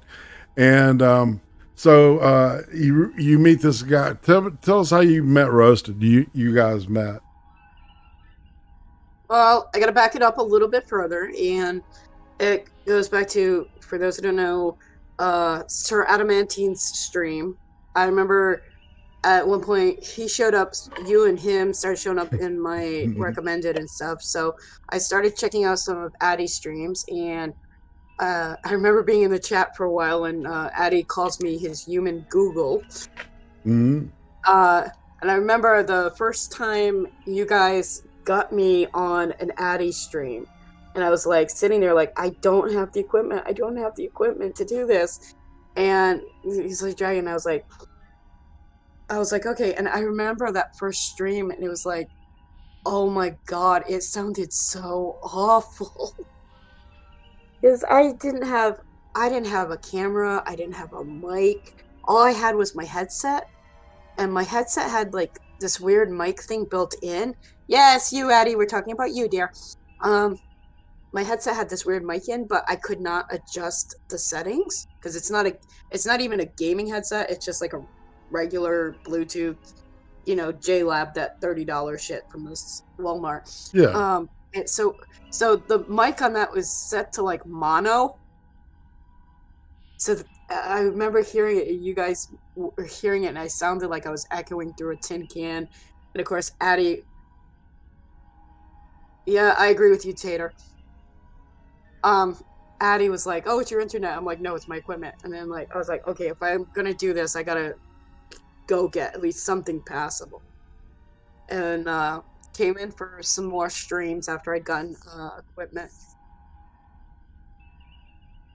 And so you meet this guy. Tell us how you met Roasted. You guys met. Well, I got to back it up a little bit further, and it goes back to, for those who don't know, Sir Adamantine's stream. I remember at one point he showed up, you and him started showing up in my recommended and stuff. So I started checking out some of Addie's streams, and I remember being in the chat for a while, and Addie calls me his human Google. And I remember the first time you guys got me on an Addie stream, and I was sitting there I don't have the equipment. I don't have the equipment to do this. And he's dragging. I was like, okay. And I remember that first stream, and it was oh my God, it sounded so awful. Because I didn't have a camera. I didn't have a mic. All I had was my headset, and my headset had this weird mic thing built in. Yes, you, Addie, we're talking about you, dear. My headset had this weird mic in, but I could not adjust the settings because it's not even a gaming headset. It's just a regular Bluetooth, JLab, that $30 shit from this Walmart. Yeah. And so the mic on that was set to mono. So I remember hearing it. You guys were hearing it, and I sounded like I was echoing through a tin can. And of course, Addie. Yeah, I agree with you, Tater. Addie was like, "Oh, it's your internet." I'm like, "No, it's my equipment." And then I was like, "Okay, if I'm gonna do this, I gotta go get at least something passable." And came in for some more streams after I'd gotten equipment.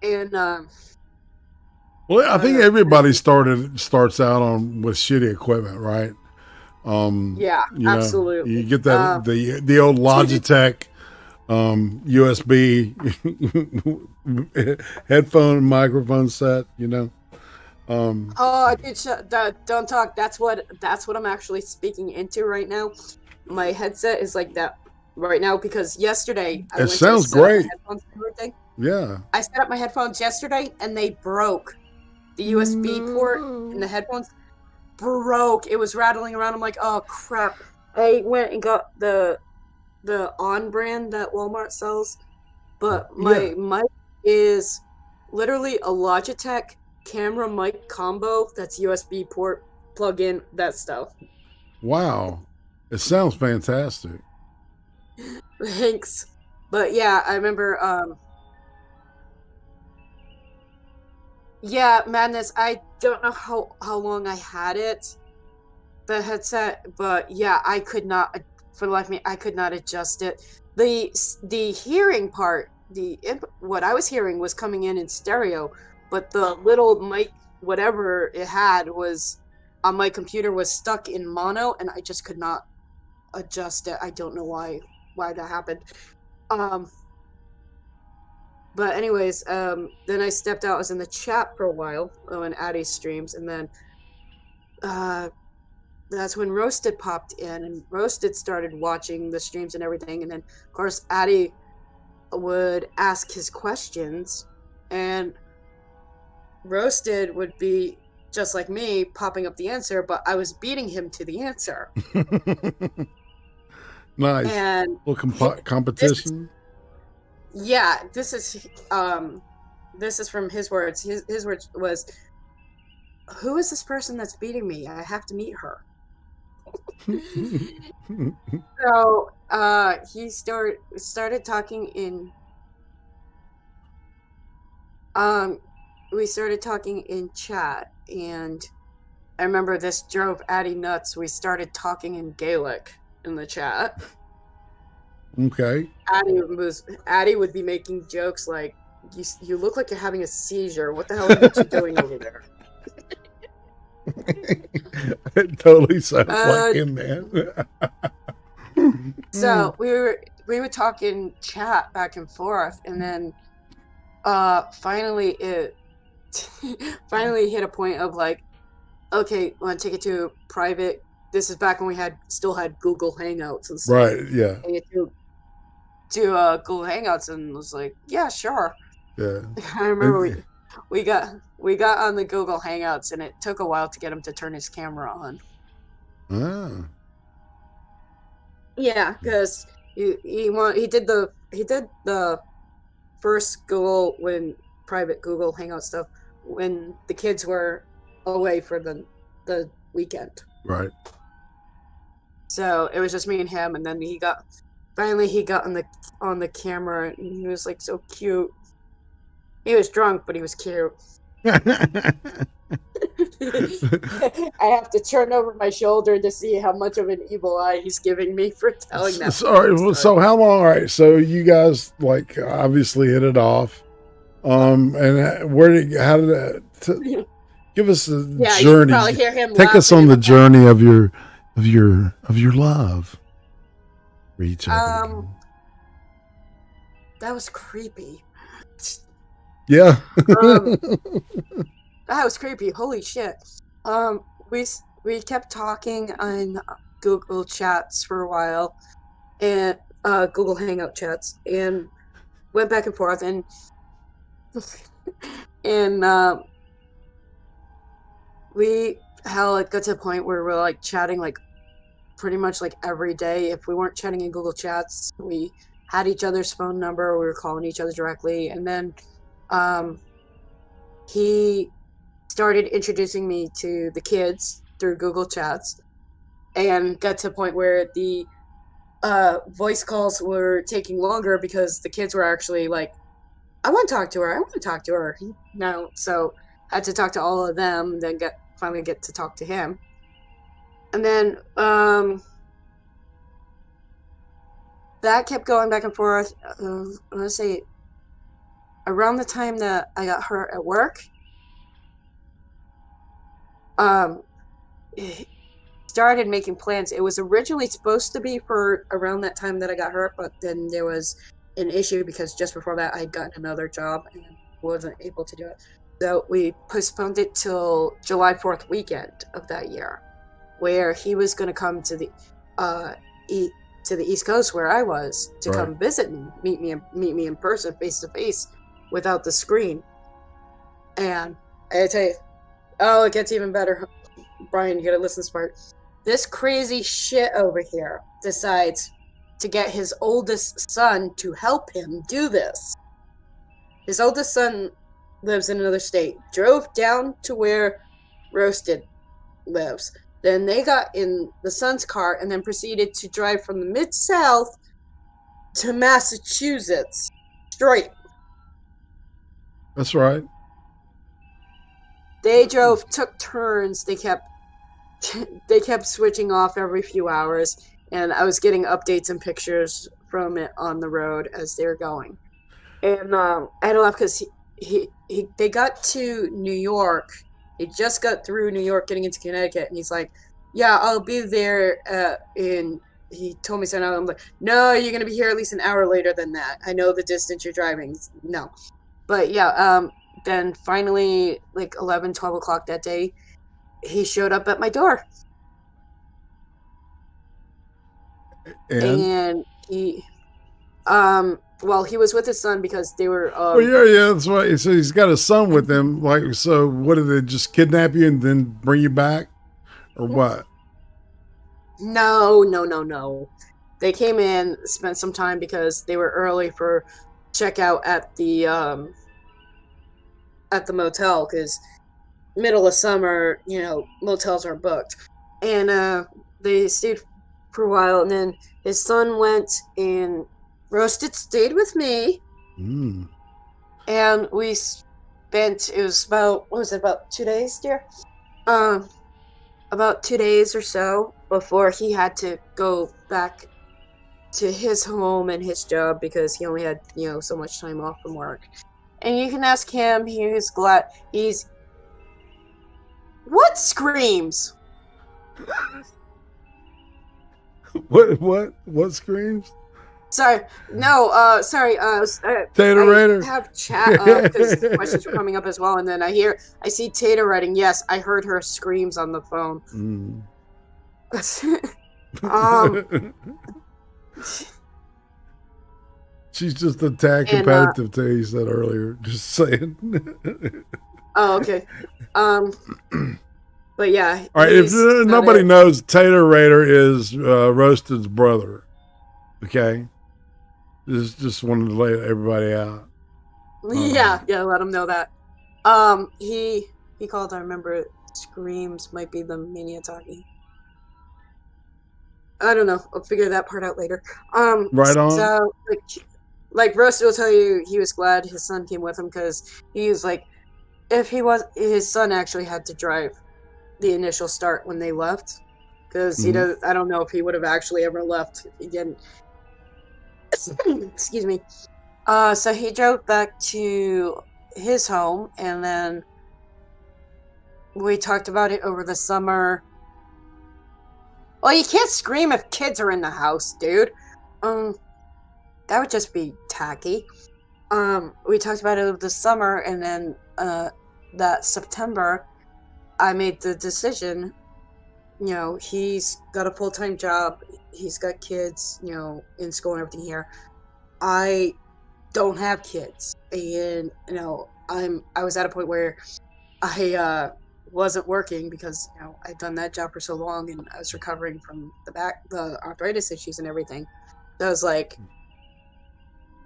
And well, I think everybody starts out with shitty equipment, right? Yeah, absolutely. You get that the old Logitech USB headphone and microphone set, you know. Oh, don't talk. That's what I'm actually speaking into right now. My headset is like that right now because yesterday It sounds great. Headphones and everything. Yeah. I set up my headphones yesterday and they broke. The USB port in the headphones broke. It was rattling around. I'm like, oh crap. I went and got the On brand that Walmart sells, but my mic is literally a Logitech camera mic combo that's USB port, plug in, that stuff. Wow. It sounds fantastic. Thanks. But yeah, I remember yeah, Madness, I don't know how long I had it, the headset, but yeah, I could not, for the life of me, I could not adjust it. The hearing part, what I was hearing was coming in stereo, but the little mic, whatever it had was on my computer was stuck in mono, and I just could not adjust it. I don't know why that happened. But anyways, then I stepped out. I was in the chat for a while on Addie's streams, and then that's when Roasted popped in, and Roasted started watching the streams and everything. And then, of course, Addie would ask his questions, and Roasted would be just like me, popping up the answer, but I was beating him to the answer. Nice. And little competition. This is from his words. His words was, "Who is this person that's beating me? I have to meet her." So he started talking in we started talking in chat, and I remember this drove Addie nuts. We started talking in Gaelic in the chat. Okay. Addie would be making jokes like, you look like you're having a seizure. What the hell are you doing over there? It totally sounds like him, man. So we would talk in chat back and forth, and then finally it hit a point of like, okay, want to take it to private. This is back when we still had Google Hangouts and stuff. Right, yeah. To Google Hangouts, and was like, yeah, sure. Yeah. I remember we got on the Google Hangouts, and it took a while to get him to turn his camera on. Ah. Yeah, because he did the first private Google Hangout stuff when the kids were away for the weekend. Right. So it was just me and him, and then he got on the camera, and he was like so cute. He was drunk, but he was cute. I have to turn over my shoulder to see how much of an evil eye he's giving me for telling that. Sorry. So how long? All right. So you guys like obviously hit it off. And how did that? Give us a journey. You can hear him Take us on the journey of your love for each other. That was creepy. Yeah. That was creepy. Holy shit. We kept talking on Google chats for a while, and Google Hangout chats, and went back and forth, and it got to the point where we're like chatting like pretty much like every day. If we weren't chatting in Google chats, we had each other's phone number, we were calling each other directly, and then he started introducing me to the kids through Google chats, and got to a point where the voice calls were taking longer because the kids were actually like, I want to talk to her now. So I had to talk to all of them, then finally get to talk to him. And then that kept going back and forth. I want to say around the time that I got hurt at work, started making plans. It was originally supposed to be for around that time that I got hurt, but then there was an issue because just before that I had gotten another job and wasn't able to do it. So we postponed it till July 4th weekend of that year, where he was going to come to the East Coast where I was to come visit me, meet me in person, face to face, without the screen. And I tell you, oh, it gets even better, Brian. You gotta listen to this part. This crazy shit over here decides to get his oldest son to help him do this. His oldest son lives in another state. Drove down to where Roasted lives. Then they got in the son's car and then proceeded to drive from the Mid-South to Massachusetts. Straight. That's right. They drove, took turns. They kept switching off every few hours, and I was getting updates and pictures from it on the road as they were going. And I had to laugh because they got to New York. He just got through New York, getting into Connecticut, and he's like, "Yeah, I'll be there." He told me something. I'm like, "No, you're gonna be here at least an hour later than that. I know the distance you're driving." No, but yeah. Then finally, like 11, 12 o'clock that day, he showed up at my door. And he, well, he was with his son because they were. Oh yeah, that's right. So he's got a son with him. Like, so what did they just kidnap you and then bring you back, or what? No. They came in, spent some time because they were early for checkout at the motel because middle of summer, motels are booked, and they stayed for a while, and then his son went and Roasted stayed with me, and we spent, it was about, what was it, about 2 days, dear? About 2 days or so before he had to go back to his home and his job because he only had, so much time off from work. And you can ask him, he was glad, what screams? What screams? Sorry, no, sorry, Tater Raider. I have chat up because questions were coming up as well, and then I see Tater writing, yes, I heard her screams on the phone. She's just a tad competitive to you said earlier. Just saying. Oh, okay. But yeah. All right. If nobody knows, Tater Raider is Roasted's brother. Okay. Just wanted to lay everybody out. Yeah. Let him know that. He called. I remember screams might be the Maniataki. I don't know. I'll figure that part out later. Right on. So, like Roasted will tell you, he was glad his son came with him because he was like, his son actually had to drive the initial start when they left because I don't know if he would have actually ever left again. Excuse me. So he drove back to his home, and then we talked about it over the summer. Well, you can't scream if kids are in the house, dude. That would just be tacky. We talked about it over the summer, and then that September, I made the decision. He's got a full-time job. He's got kids, in school and everything here. I don't have kids, and I was at a point where I wasn't working because I'd done that job for so long, and I was recovering from the arthritis issues and everything. So I was like,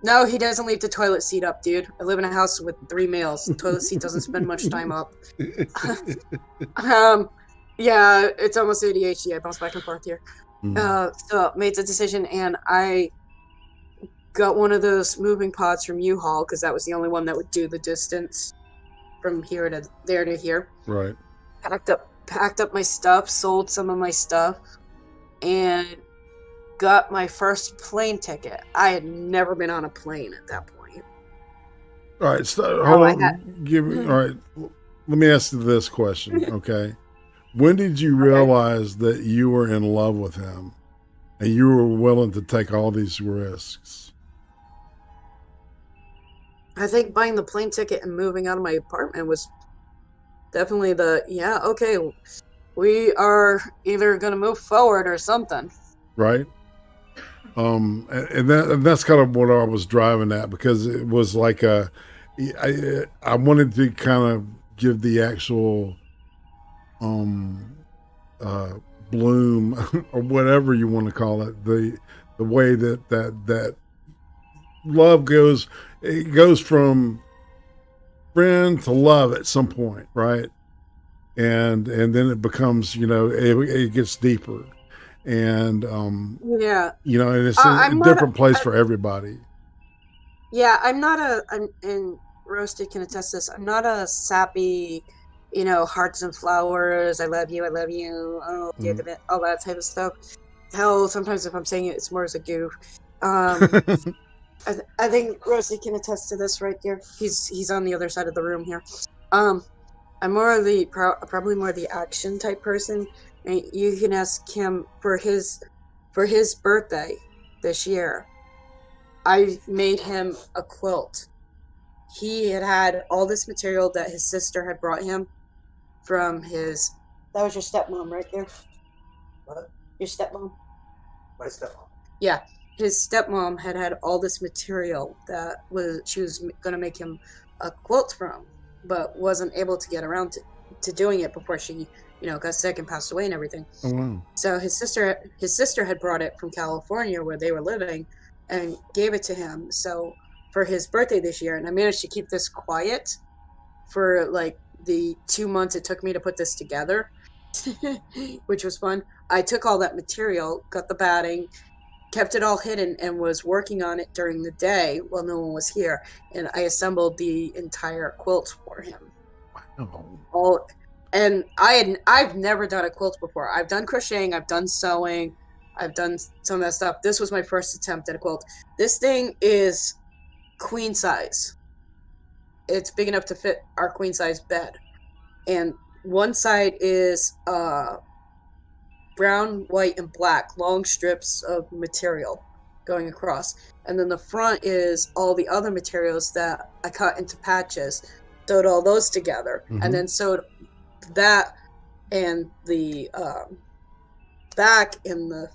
no, he doesn't leave the toilet seat up, dude. I live in a house with 3 males. The toilet seat doesn't spend much time up. Yeah, it's almost ADHD. I bounce back and forth here. So made the decision, and I got one of those moving pods from U-Haul because that was the only one that would do the distance from here to there to here. Right. Packed up my stuff, sold some of my stuff, and got my first plane ticket. I had never been on a plane at that point. All right, so hold on. All right, let me ask you this question, okay? When did you realize that you were in love with him and you were willing to take all these risks? I think buying the plane ticket and moving out of my apartment was definitely okay, we are either going to move forward or something. Right. And that's kind of what I was driving at, because it was like I wanted to kind of give the actual bloom or whatever you want to call it, the way that love goes. It goes from friend to love at some point, right? And then it becomes, it gets deeper, and and it's a different place for everybody. Yeah, and Roasted can attest to this. I'm not a sappy, hearts and flowers, I love you, oh, all that type of stuff. Hell, sometimes if I'm saying it, it's more as a goof. I think Roasted can attest to this right here. He's on the other side of the room here. I'm more of the probably more the action type person. And you can ask him for his birthday this year. I made him a quilt. He had all this material that his sister had brought him from his. That was your stepmom right there. What? Your stepmom. My stepmom. Yeah, his stepmom had all this material that she was gonna make him a quilt from, but wasn't able to get around to doing it before she, got sick and passed away and everything. Oh, wow. So his sister had brought it from California where they were living and gave it to him. So for his birthday this year, and I managed to keep this quiet for like the 2 months it took me to put this together, which was fun. I took all that material, got the batting, kept it all hidden, and was working on it during the day while no one was here. And I assembled the entire quilt for him. Wow. And I've never done a quilt before. I've done crocheting, I've done sewing, I've done some of that stuff. This was my first attempt at a quilt. This thing is queen size. It's big enough to fit our queen size bed. And one side is brown, white, and black, long strips of material going across. And then the front is all the other materials that I cut into patches, sewed all those together, and then sewed that and the back and the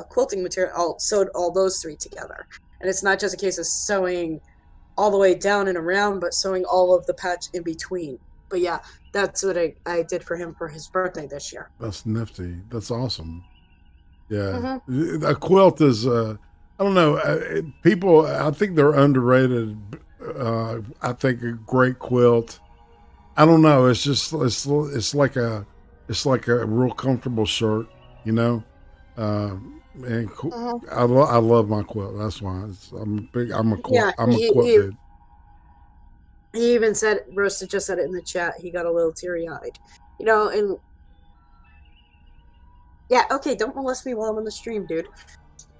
quilting material, sewed all those three together. And it's not just a case of sewing all the way down and around, but sewing all of the patch in between. But yeah, that's what I did for him for his birthday this year. That's nifty. That's awesome. Yeah. A quilt is, I don't know, people, I think they're underrated. I think a great quilt, I don't know, it's just, it's like a real comfortable shirt, and I love my quilt. That's why I'm a quilt dude. He even said, Roasted just said it in the chat, he got a little teary-eyed. And yeah, okay, don't molest me while I'm on the stream, dude.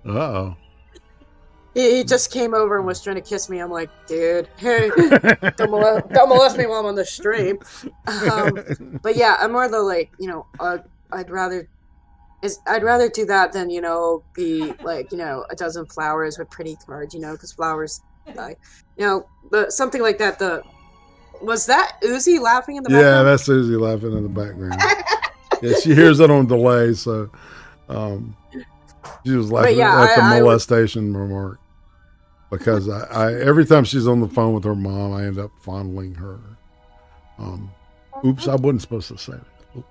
Uh-oh. He just came over and was trying to kiss me. I'm like, dude, hey, don't molest me while I'm on the stream. But yeah, I'm more the I'd rather do that than be like a dozen flowers with pretty cards, because flowers die. But something like that. Was that Uzi laughing in the background? Yeah, that's Uzi laughing in the background. Yeah, she hears it on delay, so she was laughing at the molestation remark, because I every time she's on the phone with her mom, I end up fondling her. Oops, I wasn't supposed to say that.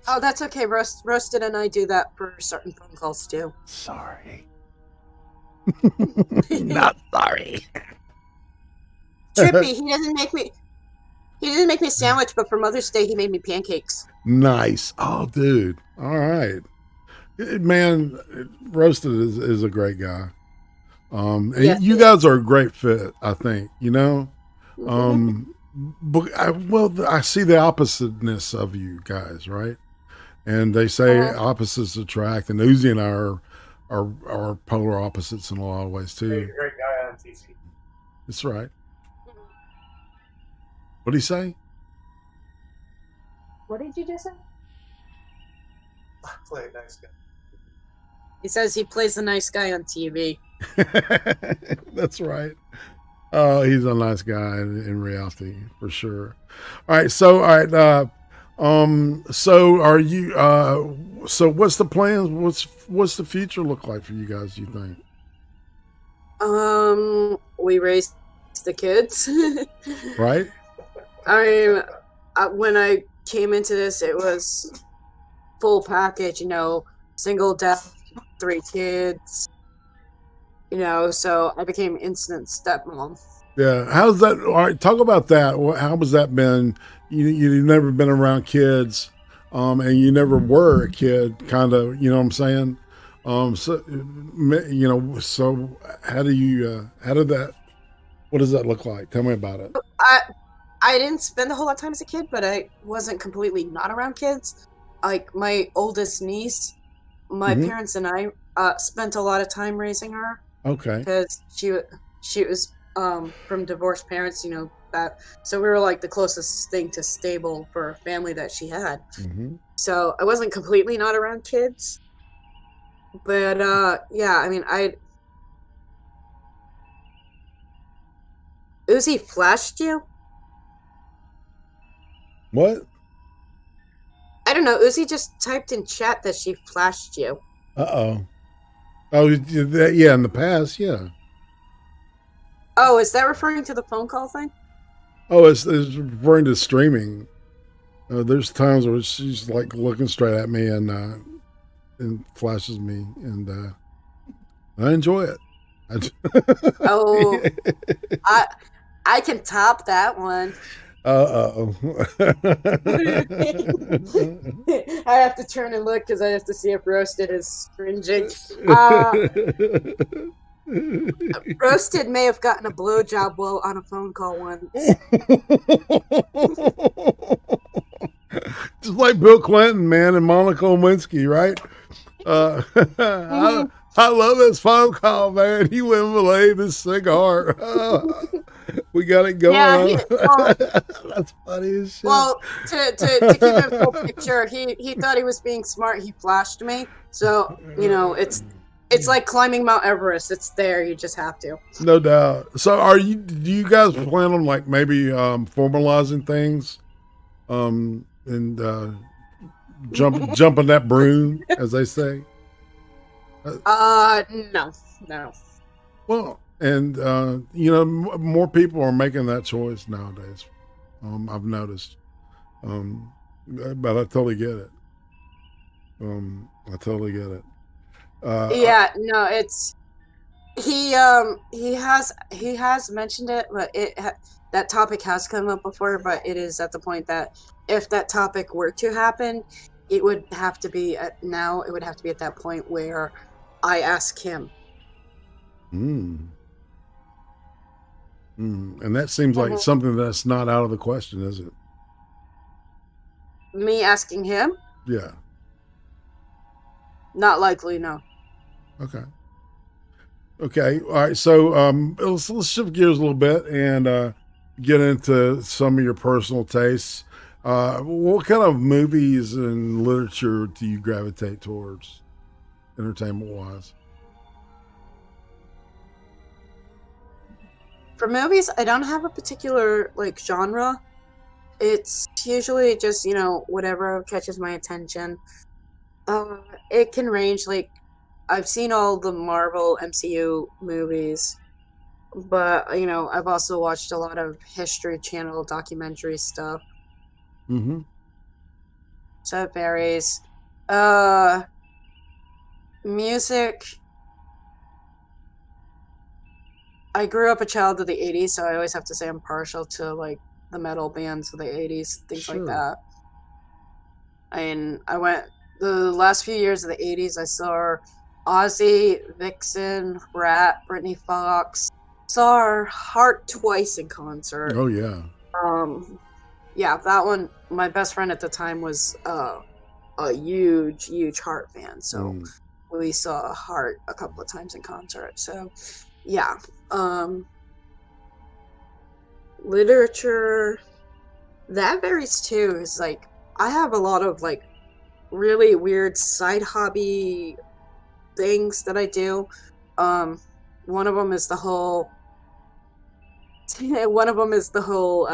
Oh, that's okay. Roasted and I do that for certain phone calls too. Sorry. Not sorry. Trippy, he doesn't make me a sandwich, but for Mother's Day he made me pancakes. Nice. Oh, dude. All right. Man, Roasted is a great guy. And you guys are a great fit, I think, But I see the oppositeness of you guys, right? And they say opposites attract, and Uzi and I are polar opposites in a lot of ways too. Great guy on TC. That's right. What did he say? What did you just say? Play a nice guy. He says he plays the nice guy on TV. That's right. Oh, he's a nice guy in reality, for sure. All right, so so are you? So what's the plans? What's the future look like for you guys? Do you think? We raised the kids. Right. I mean, when I came into this, it was full package. Single dad, 3 kids. So I became instant stepmom. Yeah. How's that? All right. Talk about that. How has that been? You've never been around kids, and you never were a kid, kind of. You know what I'm saying? So how do you? How did that? What does that look like? Tell me about it. I didn't spend a whole lot of time as a kid, but I wasn't completely not around kids. Like my oldest niece, my parents and I spent a lot of time raising her. Okay. Because she was from divorced parents, so we were like the closest thing to stable for a family that she had. So I wasn't completely not around kids, but yeah, I mean, Uzi flashed you? What? I don't know. Uzi just typed in chat that she flashed you. Uh-oh. Oh, yeah, in the past, yeah. Oh, is that referring to the phone call thing? Oh, it's referring to streaming. There's times where she's like looking straight at me and flashes me, and I enjoy it. Oh, I can top that one. Uh-oh. I have to turn and look because I have to see if Roasted is cringing. Roasted may have gotten a blowjob while on a phone call once. Just like Bill Clinton, man, and Monica Lewinsky, right? I love this phone call, man. You wouldn't believe his cigar. We got it going on. That's funny as shit. Well, to keep it full picture, he thought he was being smart. He flashed me. So, it's like climbing Mount Everest. It's there. You just have to. No doubt. So do you guys plan on like maybe formalizing things and jumping that broom, as they say? No. Well, and more people are making that choice nowadays. I've noticed, but I totally get it. Yeah, no, it's he has mentioned it, but that topic has come up before. But it is at the point that if that topic were to happen, it would have to be at that point where I ask him. And that seems like something that's not out of the question, is it? Me asking him? Yeah. Not likely, no. Okay. All right. So let's shift gears a little bit and get into some of your personal tastes. What kind of movies and literature do you gravitate towards, entertainment-wise? For movies, I don't have a particular genre. It's usually just whatever catches my attention. It can range. I've seen all the Marvel MCU movies, but I've also watched a lot of History Channel documentary stuff. So it varies. Music. I grew up a child of the 80s, so I always have to say I'm partial to the metal bands of the 80s, things like that. I went the last few years of the 80s. I saw Ozzy, Vixen, Rat, Britney Fox. Saw Heart twice in concert. Oh yeah. Yeah, that one. My best friend at the time was a huge Heart fan, so we saw Heart a couple of times in concert. So, yeah. Literature, that varies too. It's I have a lot of really weird side hobby things that I do. One of them is the whole One of them is the whole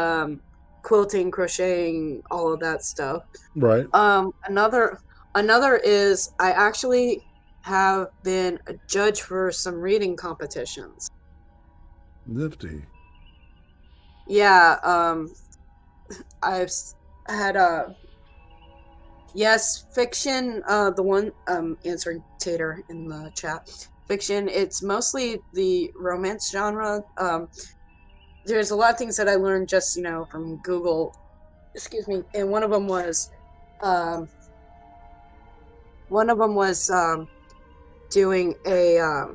quilting, crocheting, all of that stuff. Right. Another is I actually have been a judge for some reading competitions. Nifty. Yeah, I've had yes, fiction, the one answering Tater in the chat. Fiction, it's mostly the romance genre. There's a lot of things that I learned just, from Google. Excuse me. And one of them was doing a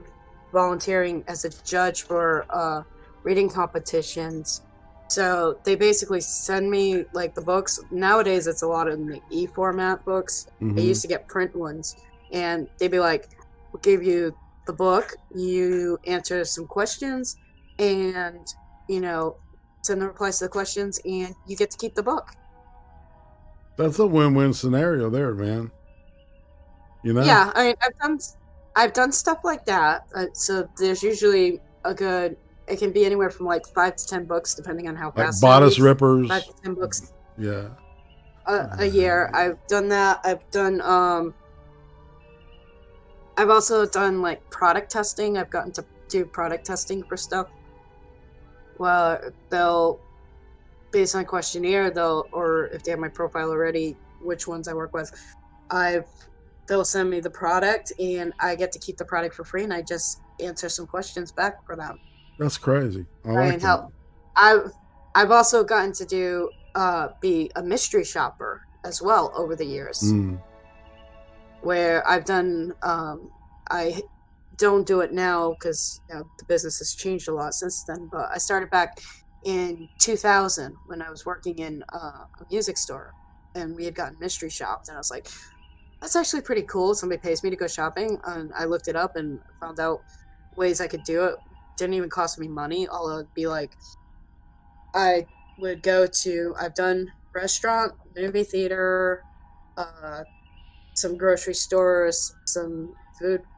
volunteering as a judge for reading competitions. So they basically send me like the books. Nowadays it's a lot in the e-format books. I used to get print ones, and they'd be like, we'll give you the book, you answer some questions, and send the replies to the questions, and you get to keep the book. That's a win-win scenario there, man. Yeah, I mean, I've done stuff like that. So there's usually it can be anywhere from like 5 to 10 books, depending on how Like fast. bodice rippers. 5 to 10 books. Yeah. A year. I've done that. I've done. I've also done like product testing. I've gotten to do product testing for stuff. Well, they'll, based on a questionnaire, or if they have my profile already, which ones I work with, they'll send me the product, and I get to keep the product for free, and I just answer some questions back for them. That's crazy. I like that. I've also gotten to do be a mystery shopper as well over the years, where I've done. I don't do it now because the business has changed a lot since then. But I started back in 2000 when I was working in a music store, and we had gotten mystery shopped, and I was like, that's actually pretty cool. Somebody pays me to go shopping, and I looked it up and found out ways I could do it. Didn't even cost me money. All it would be like, I would go to, I've done restaurant, movie theater, some grocery stores, some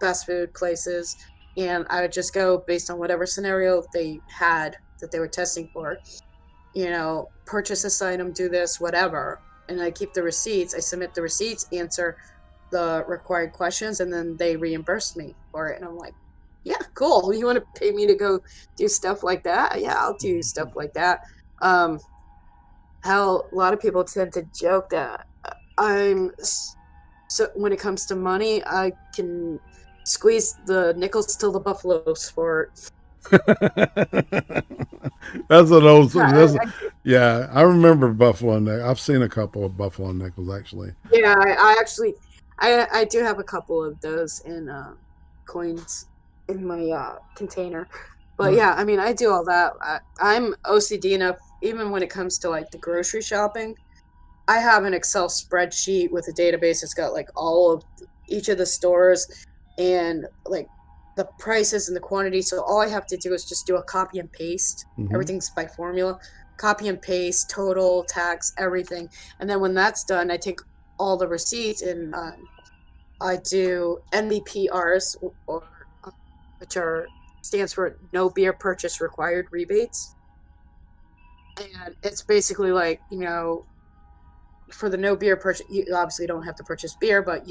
fast food places, and I would just go based on whatever scenario they had that they were testing for. Purchase this item, do this, whatever. And I keep the receipts. I submit the receipts, answer the required questions, and then they reimburse me for it. And I'm like, yeah, cool. You want to pay me to go do stuff like that? Yeah, I'll do stuff like that. How a lot of people tend to joke that so when it comes to money, I can squeeze the nickels till the buffalo sport. That's an old. Yeah, I remember buffalo nickel. I've seen a couple of buffalo nickels actually. Yeah, I do have a couple of those in coins in my container. But yeah, I mean, I do all that. I'm OCD enough, even when it comes to like the grocery shopping. I have an Excel spreadsheet with a database that's got like all of each of the stores and like the prices and the quantity. So all I have to do is just do a copy and paste. Everything's by formula. Copy and paste, total, tax, everything. And then when that's done, I take all the receipts and I do NBPRs, which stands for no beer purchase required rebates. And it's basically like, for the no beer purchase, you obviously don't have to purchase beer, but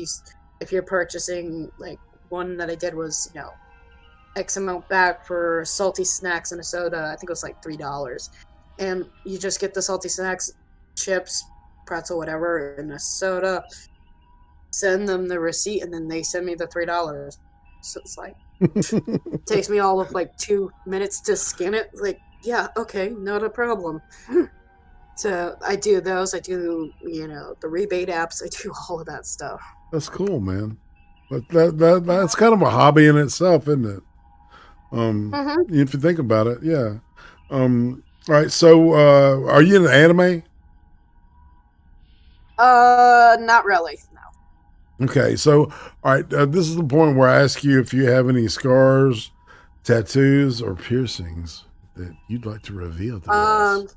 if you're purchasing, like one that I did was, X amount back for salty snacks and a soda. I think it was like $3. And you just get the salty snacks, chips, pretzel, whatever, and a soda, send them the receipt, and then they send me the $3. So it's like, takes me all of like 2 minutes to scan it. Like, yeah, okay, not a problem. So I do those. I do, the rebate apps. I do all of that stuff. That's cool, man. But that's kind of a hobby in itself, isn't it? If you think about it, yeah. All right. So, are you into anime? Not really. No. Okay. So, all right. This is the point where I ask you if you have any scars, tattoos, or piercings that you'd like to reveal to us.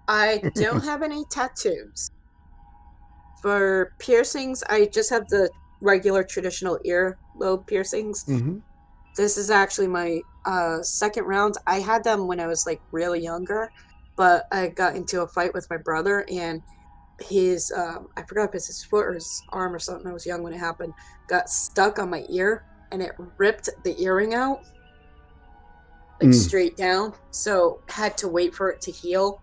I don't have any tattoos. For piercings, I just have the regular traditional earlobe piercings. This is actually second round. I had them when I was like really younger, but I got into a fight with my brother, and his I forgot if it's his foot or his arm or something. I was young when it happened. Got stuck on my ear, and it ripped the earring out, like straight down. So had to wait for it to heal.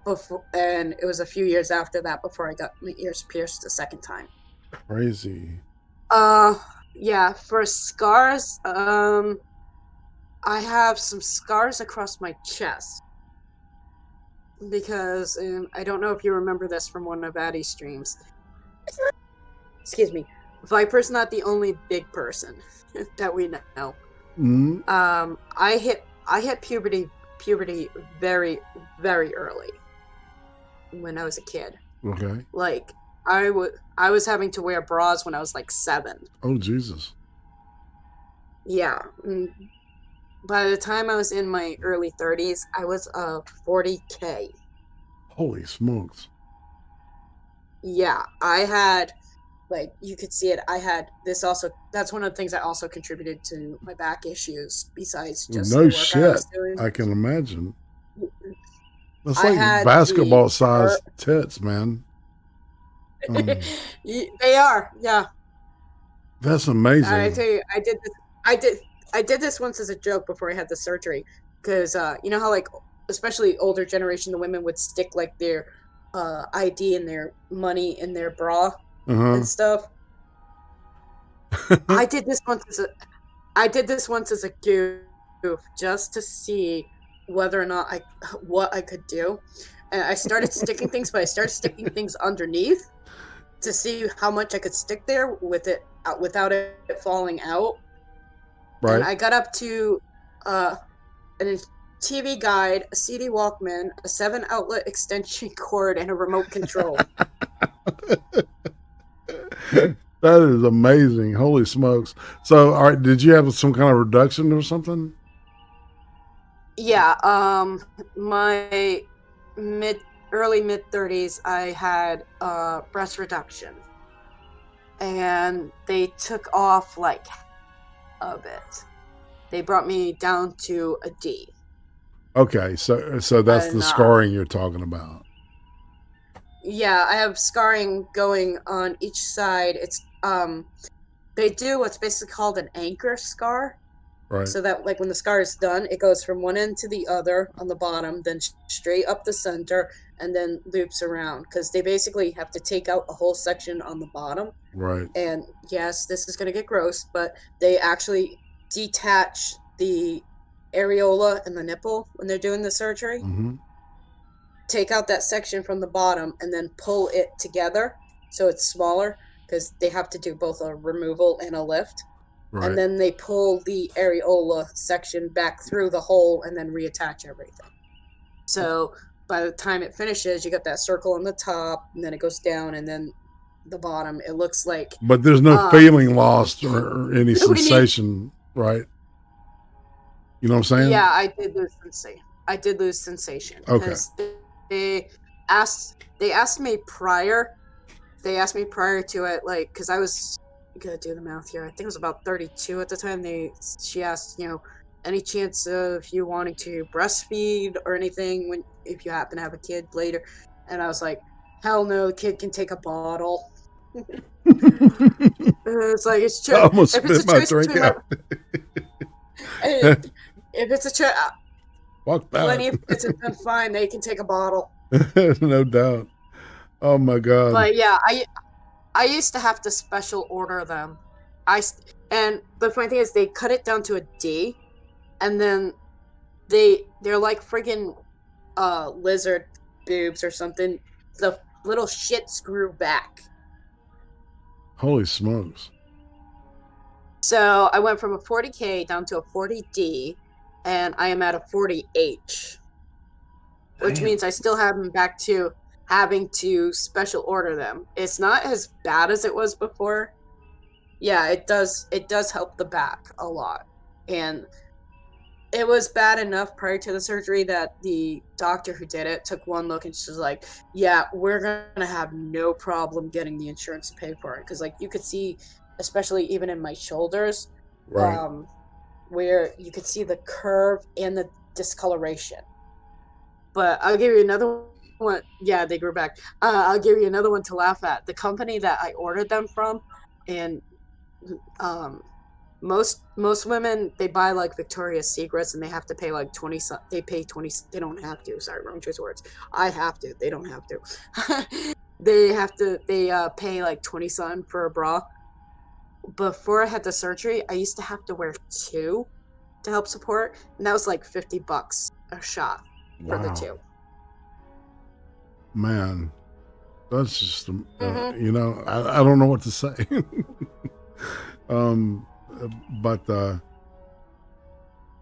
Before, and it was a few years after that before I got my ears pierced the second time. Crazy. Yeah, for scars, I have some scars across my chest. Because, I don't know if you remember this from one of Addie's streams. Excuse me. Viper's not the only big person that we know. I hit puberty very, very early when I was a kid. Okay. Like, I was having to wear bras when I was like 7. Oh, Jesus. Yeah. By the time I was in my early 30s, I was 40K. Holy smokes. Yeah, I had, like, you could see it. I had this also. That's one of the things that also contributed to my back issues, besides just No the work shit. I was doing. I can imagine. That's I like had basketball sized tits, man. They are, yeah. That's amazing. I tell you, I did this once as a joke before I had the surgery, because you know how, like, especially older generation, the women would stick like their ID and their money in their bra and stuff. I did this once as a goof, just to see whether or not what I could do. And I started sticking things, but I started sticking things underneath to see how much I could stick there with it without it falling out. Right. And I got up to a TV guide, a CD Walkman, a 7-outlet extension cord, and a remote control. That is amazing. Holy smokes. So, all right, did you have some kind of reduction or something? Yeah, my early mid-30s, I had breast reduction. And they took off like a bit. They brought me down to a D. Okay, so that's the scarring you're talking about. Yeah, I have scarring going on each side. It's they do what's basically called an anchor scar. Right. So that, like, when the scar is done, it goes from one end to the other on the bottom, then straight up the center, and then loops around. Because they basically have to take out a whole section on the bottom. Right. And yes, this is going to get gross, but they actually detach the areola and the nipple when they're doing the surgery. Take out that section from the bottom and then pull it together so it's smaller, because they have to do both a removal and a lift. Right. And then they pull the areola section back through the hole and then reattach everything. So by the time it finishes, you got that circle on the top, and then it goes down, and then the bottom. It looks like... But there's no feeling lost or any sensation, right? You know what I'm saying? Yeah, I did lose sensation. Okay. They asked me prior to it, like, because I was... I gotta do the math here. I think it was about 32 at the time. She asked, any chance of you wanting to breastfeed or anything if you happen to have a kid later? And I was like, hell no, the kid can take a bottle. It's like, it's true. I almost spit my drink out. If it's a choice, fuck that. plenty of kids have been fine. They can take a bottle. No doubt. Oh my God. But yeah, I used to have to special order them. And the funny thing is, they cut it down to a D, and then they're like friggin' lizard boobs or something. The little shits grew back. Holy smokes. So I went from a 40K down to a 40D, and I am at a 40H. Which means I still have them back to having to special order them. It's not as bad as it was before. Yeah, it does help the back a lot. And it was bad enough prior to the surgery that the doctor who did it took one look and she was like, yeah, we're gonna have no problem getting the insurance to pay for it. Because, like, you could see, especially even in my shoulders, right. where you could see the curve and the discoloration. But I'll give you another one. Yeah, they grew back. I'll give you another one to laugh at. The company that I ordered them from, and most women, they buy like Victoria's Secrets and they have to pay like 20. They pay 20. They don't have to. Sorry, wrong choice of words. I have to. They don't have to. They have to. They pay like 20 something for a bra. Before I had the surgery, I used to have to wear 2 to help support, and that was like $50 a shot for the 2. Man, that's just you know, I don't know what to say. But oh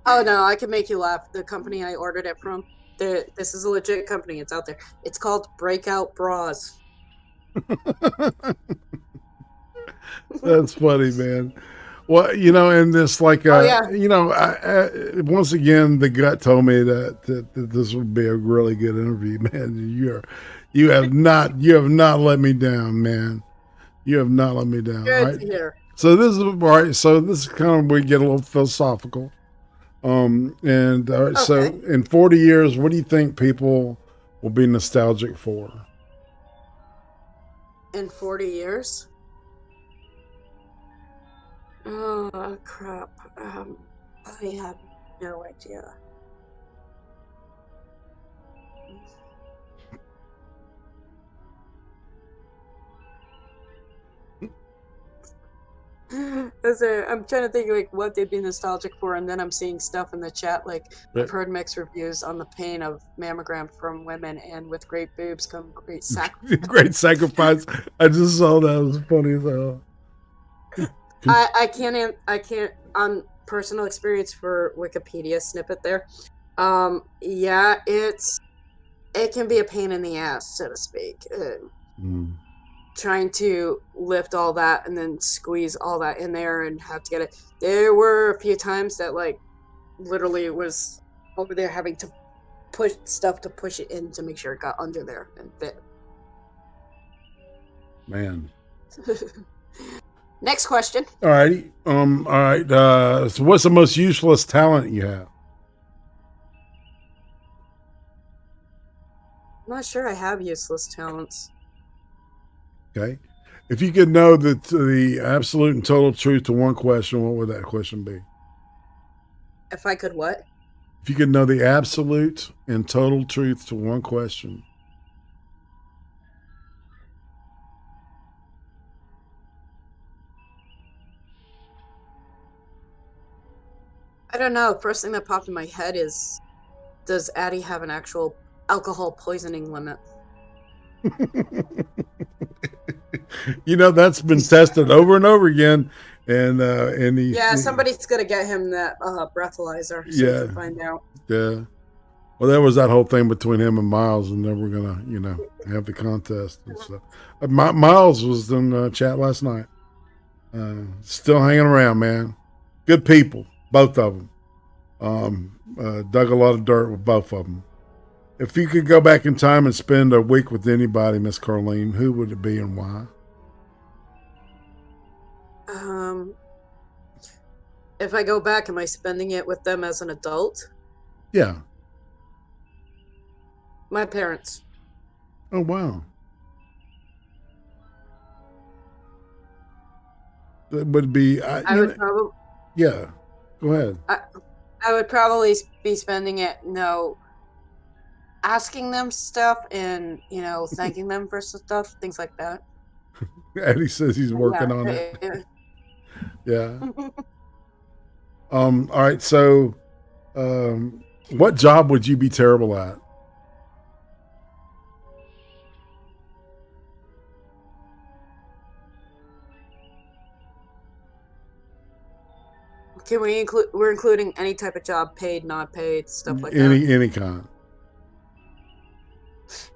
no, I can make you laugh. The company I ordered it from, this is a legit company. It's out there. It's called Breakout Bras. that's funny, man. Well, you know, and this like, you know, once again, the gut told me that this would be a really good interview, man. You have not let me down, man. You have not let me down. Good to hear. So this is all right. So this is kind of where we get a little philosophical. And all right, so in 40 years, what do you think people will be nostalgic for? In 40 years? Oh crap! I have no idea. I'm trying to think like what they'd be nostalgic for, and then I'm seeing stuff in the chat like I've heard mixed reviews on the pain of mammogram from women, and with great boobs come great sacrifice. Great sacrifice. I just saw that. It was funny as hell. I can't on personal experience for Wikipedia snippet there. Yeah, it can be a pain in the ass, so to speak. Trying to lift all that and then squeeze all that in there and have to get it. There were a few times that like literally was over there having to push stuff to push it in to make sure it got under there and fit. Man. Next question. All righty. All right. So what's the most useless talent you have? I'm not sure I have useless talents. Okay. If you could know the absolute and total truth to one question, what would that question be? If I could what? If you could know the absolute and total truth to one question. I don't know. First thing that popped in my head is, does Addie have an actual alcohol poisoning limit? You know, that's been tested over and over again. And somebody's gonna get him that breathalyzer so we can find out. Yeah. Well, there was that whole thing between him and Miles, and then we're gonna, you know, have the contest and stuff. Miles was in the chat last night. Still hanging around, man. Good people, both of them. Dug a lot of dirt with both of them. If you could go back in time and spend a week with anybody, Miss Coleen, who would it be and why? If I go back, am I spending it with them as an adult? Yeah. My parents. Oh, wow. That would be... I would probably... Yeah. Go ahead. I would probably be spending it, asking them stuff and, thanking them for stuff, things like that. Eddie says he's working on it. Yeah. All right. So, what job would you be terrible at? Can we include? We're including any type of job, paid, not paid, stuff like that. Any kind.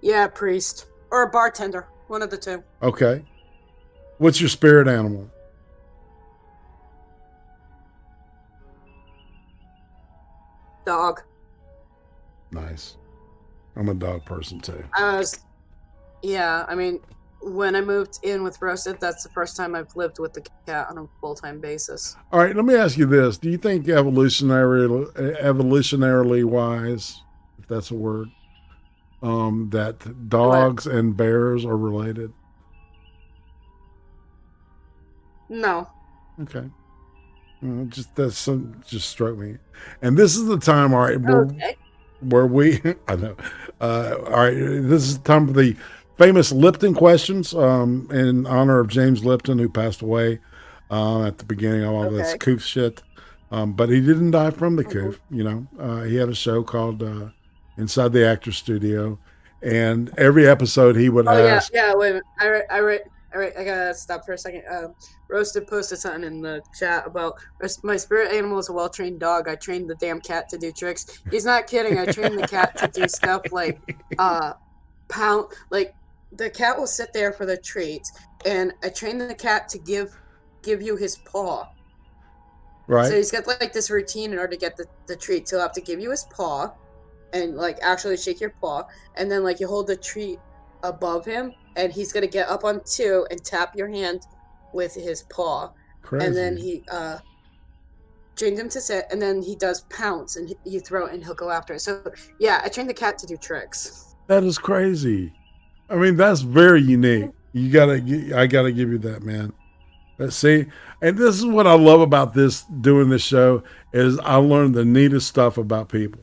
Yeah, priest or a bartender, one of the two. Okay. What's your spirit animal? Dog. Nice. I'm a dog person too. Yeah, I mean, when I moved in with Roasted, that's the first time I've lived with the cat on a full-time basis. All right, let me ask you this: do you think evolutionarily wise, if that's a word, that dogs and bears are related? No. Okay. Just struck me. And this is the time, all right, where we I know. All right, this is the time for the famous Lipton questions, in honor of James Lipton, who passed away at the beginning of all this coof shit. But he didn't die from the coof, you know. He had a show called Inside the Actor's Studio, and every episode he would ask. Yeah, wait a minute. All right, I gotta stop for a second. Roasted posted something in the chat about my spirit animal is a well-trained dog. I trained the damn cat to do tricks. He's not kidding. I trained the cat to do stuff like pound. Like the cat will sit there for the treats, and I trained the cat to give you his paw. Right. So he's got like this routine in order to get the treat. So he'll have to give you his paw, and like actually shake your paw, and then like you hold the treat above him, and he's gonna get up on two and tap your hand with his paw. Crazy. And then he trained him to sit, and then he does pounce, and you throw it, and he'll go after it. So yeah, I trained the cat to do tricks. That is crazy. I mean, that's very unique. I gotta give you that, man. Let's see, and this is what I love about doing this show is I learned the neatest stuff about people.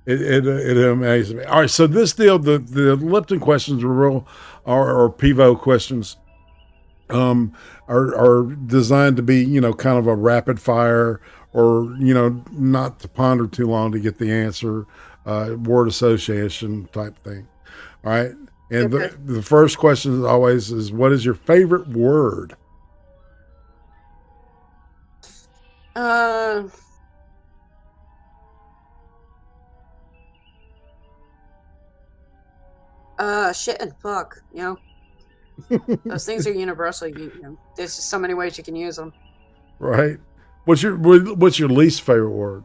It amazes me. All right, so this deal, the Lipton questions are Pivo questions, are designed to be, you know, kind of a rapid fire, or, you know, not to ponder too long to get the answer, word association type thing. All right, and the first question is always what is your favorite word? Shit and fuck, you know. Those things are universal. You know, there's just so many ways you can use them. Right. What's your least favorite word?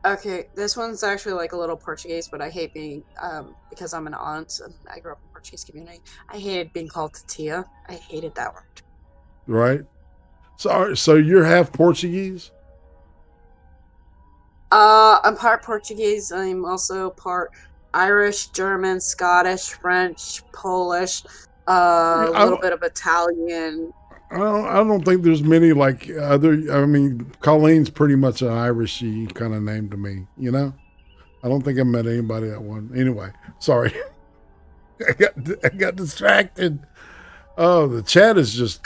Okay, this one's actually like a little Portuguese, but I hate being because I'm an aunt and I grew up in the Portuguese community. I hated being called tia. I hated that word. Right. So you're half Portuguese? I'm part Portuguese. I'm also part Irish, German, Scottish, French, Polish, a little bit of Italian. I don't think there's many like other. I mean, Colleen's pretty much an Irishy kind of name to me. You know, I don't think I met anybody that one. Anyway, sorry, I got distracted. Oh, the chat is just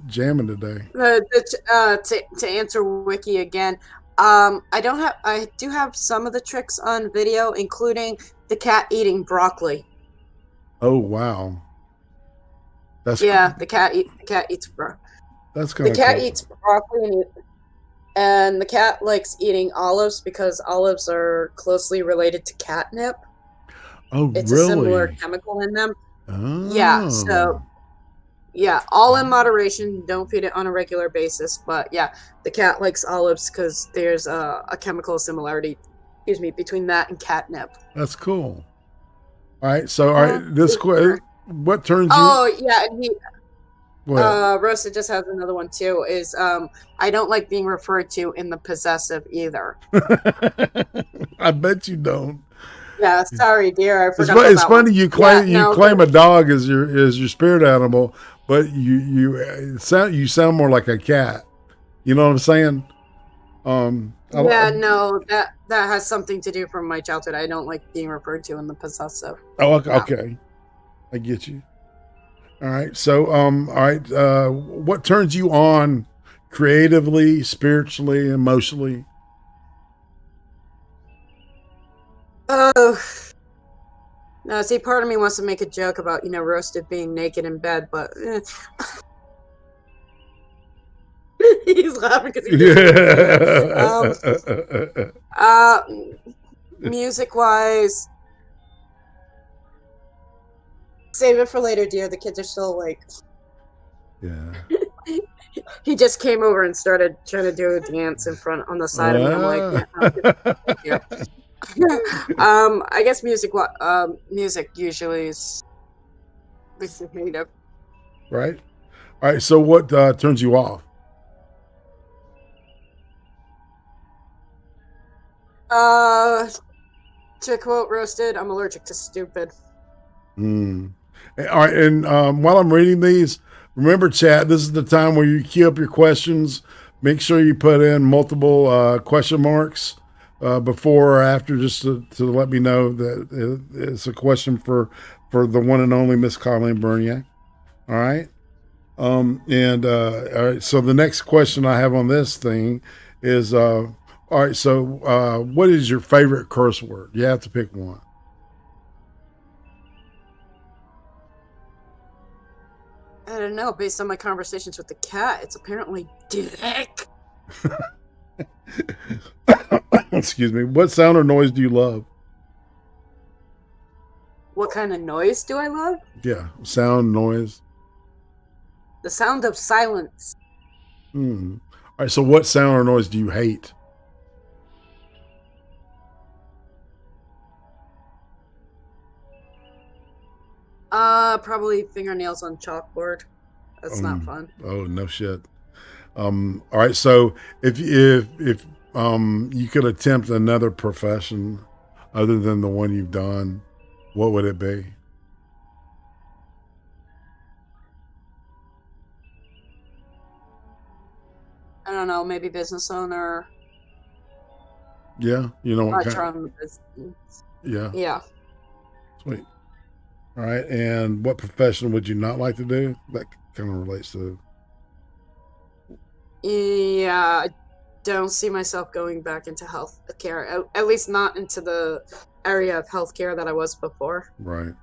jamming today. To answer Wiki again, I do have some of the tricks on video, including the cat eating broccoli. Oh wow, that's the cat eats broccoli. That's kind of the cat eats broccoli, and the cat likes eating olives because olives are closely related to catnip. Oh, it's really? a similar chemical in them. Oh. Yeah, so all in moderation. Don't feed it on a regular basis. But yeah, the cat likes olives because there's a chemical similarity, between that and catnip. That's cool. All right, so this what turns you? Oh yeah, and Rosa just has another one too. Is I don't like being referred to in the possessive either. I bet you don't. Yeah, sorry, dear. I forgot. It's funny you claim a dog as your spirit animal, but you sound more like a cat. You know what I'm saying? That has something to do from my childhood. I don't like being referred to in the possessive. Oh, okay. I get you. All right. So, what turns you on creatively, spiritually, emotionally? Oh, no. See, part of me wants to make a joke about Roasted being naked in bed, but he's laughing because he music-wise, save it for later, dear. The kids are still awake. Yeah. He just came over and started trying to do a dance in front on the side of me. I'm like, yeah. I guess music usually is negative. Right. All right. So what turns you off? To quote Roasted, I'm allergic to stupid. All right. And while I'm reading these, remember, chat, this is the time where you queue up your questions. Make sure you put in multiple question marks before or after, just to let me know that it's a question for the one and only Miss Colleen Bernier. All right. All right. So the next question I have on this thing is, all right. So what is your favorite curse word? You have to pick one. I don't know. Based on my conversations with the cat, it's apparently dick. Excuse me. What sound or noise do you love? What kind of noise do I love? Yeah, sound, noise. The sound of silence. All right. So what sound or noise do you hate? Probably fingernails on chalkboard. That's not fun. Oh, no shit. All right. So if you could attempt another profession other than the one you've done, what would it be? I don't know. Maybe business owner. Yeah. You know what Yeah. Yeah. Sweet. All right. And what profession would you not like to do? That kind of relates to. Yeah, I don't see myself going back into health care. At least not into the area of healthcare that I was before. Right.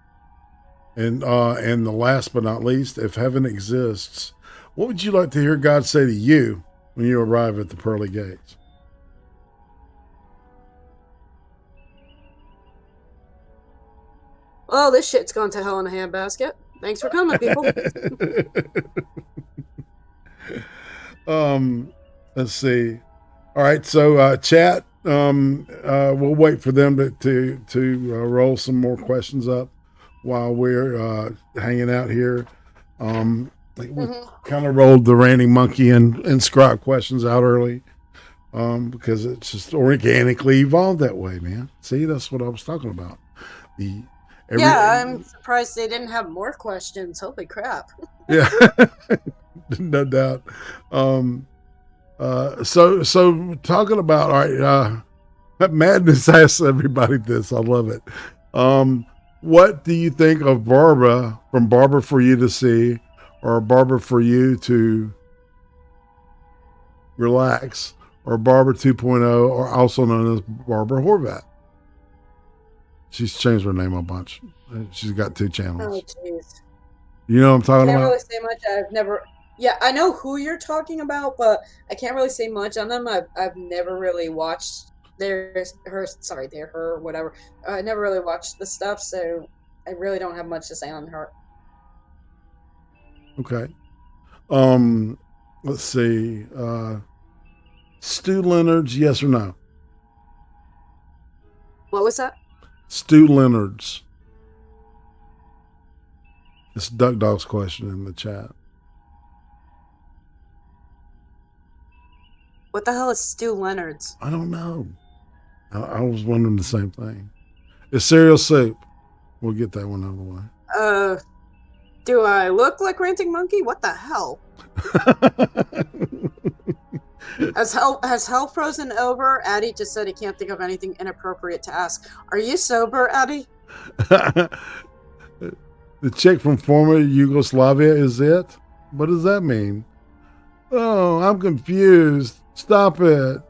And the last but not least, if heaven exists, what would you like to hear God say to you when you arrive at the pearly gates? Well, this shit's gone to hell in a handbasket. Thanks for coming, people. Let's see. All right, so chat. We'll wait for them to roll some more questions up while we're hanging out here. We kind of rolled the Randy Monkey and Scrap questions out early because it's just organically evolved that way, man. See, that's what I was talking about. Yeah, I'm surprised they didn't have more questions. Holy crap. Yeah, no doubt. So talking about, all right, Madness asks everybody this. I love it. What do you think of Barbara from Barbara for You to See or Barbara for You to Relax or Barbara 2.0 or also known as Barbara Horvat? She's changed her name a bunch. She's got 2 channels. Oh, jeez. You know what I'm talking about? I can't really say much. I've never... Yeah, I know who you're talking about, but I can't really say much on them. I've never really watched her, whatever. I never really watched the stuff, so I really don't have much to say on her. Okay. Let's see. Stu Leonard's, yes or no? What was that? Stu Leonard's. It's Duck Dog's question in the chat. What the hell is Stu Leonard's? I don't know. I was wondering the same thing. It's cereal soup. We'll get that one out of the way. Do I look like Ranting Monkey? What the hell? Has hell frozen over? Addie just said he can't think of anything inappropriate to ask. Are you sober, Addie? The chick from former Yugoslavia is it? What does that mean? Oh, I'm confused. Stop it.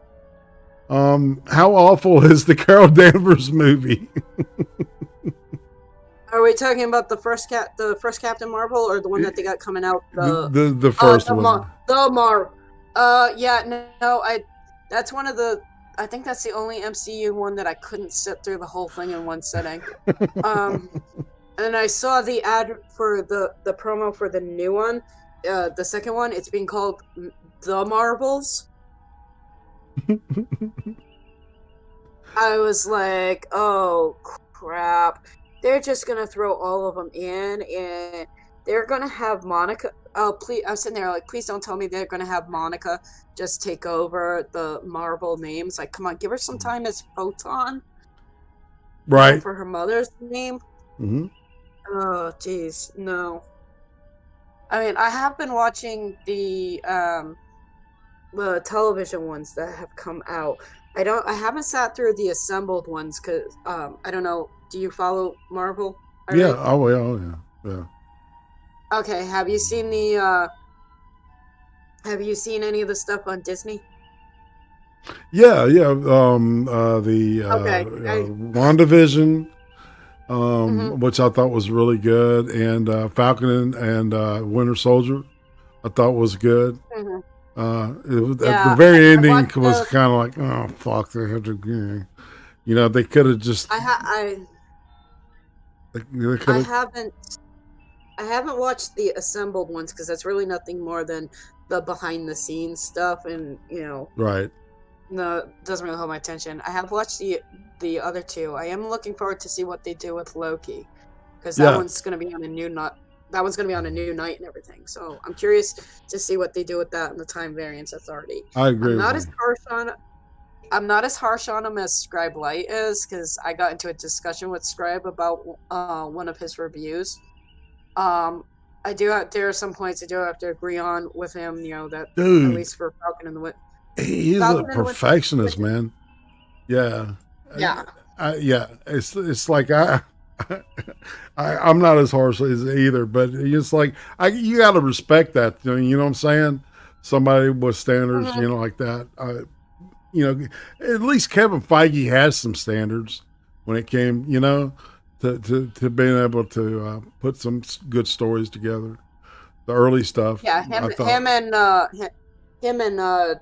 How awful is the Carol Danvers movie? Are we talking about the first Captain Marvel or the one that they got coming out? The first one. That's one of the. I think that's the only MCU one that I couldn't sit through the whole thing in one sitting. And I saw the ad for the promo for the new one, the second one, it's being called The Marbles. I was like, oh crap, they're just gonna throw all of them in, and they're gonna have Monica. Oh please, I'm sitting there like, please don't tell me they're gonna have Monica just take over the Marvel names. Like, come on, give her some time as Photon, Right. for her mother's name. Mm-hmm. Oh jeez, no. I mean, I have been watching the television ones that have come out. I haven't sat through the assembled ones because I don't know. Do you follow Marvel? Yeah. Oh yeah. Yeah. Okay. Have you seen Have you seen any of the stuff on Disney? Yeah. Yeah. Okay. WandaVision, which I thought was really good, and Falcon and Winter Soldier, I thought was good. Mm-hmm. It was, at the very ending was kind of like, oh fuck, they had to, they could have just. I haven't watched the assembled ones because that's really nothing more than the behind the scenes stuff, and Right. no, doesn't really hold my attention. I have watched the other two. I am looking forward to see what they do with Loki, because that one's going to be on a new That one's going to be on a new night and everything. So I'm curious to see what they do with that and the time variance authority. I agree. I'm not as harsh on him as Scribe Light is, because I got into a discussion with Scribe about one of his reviews. There are some points I do have to agree on with him. That Dude, at least for Falcon and the Winter. He's a perfectionist, man. Yeah. Yeah. Yeah. It's like I'm not as harsh as either, but it's like you got to respect that. You know what I'm saying? Somebody with standards, like that. At least Kevin Feige has some standards when it came, to being able to put some good stories together. The early stuff. Yeah, him and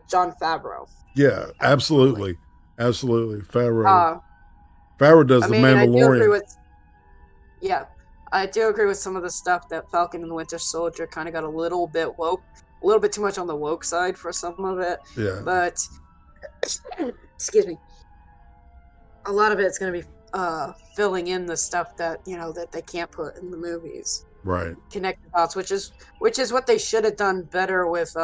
John Favreau. Yeah, absolutely. Favreau. Favreau does The Mandalorian. I do agree with some of the stuff that Falcon and the Winter Soldier kind of got a little bit woke, a little bit too much on the woke side for some of it. Yeah. But excuse me, a lot of it's going to be filling in the stuff that that they can't put in the movies. Right. Connected dots, which is what they should have done better with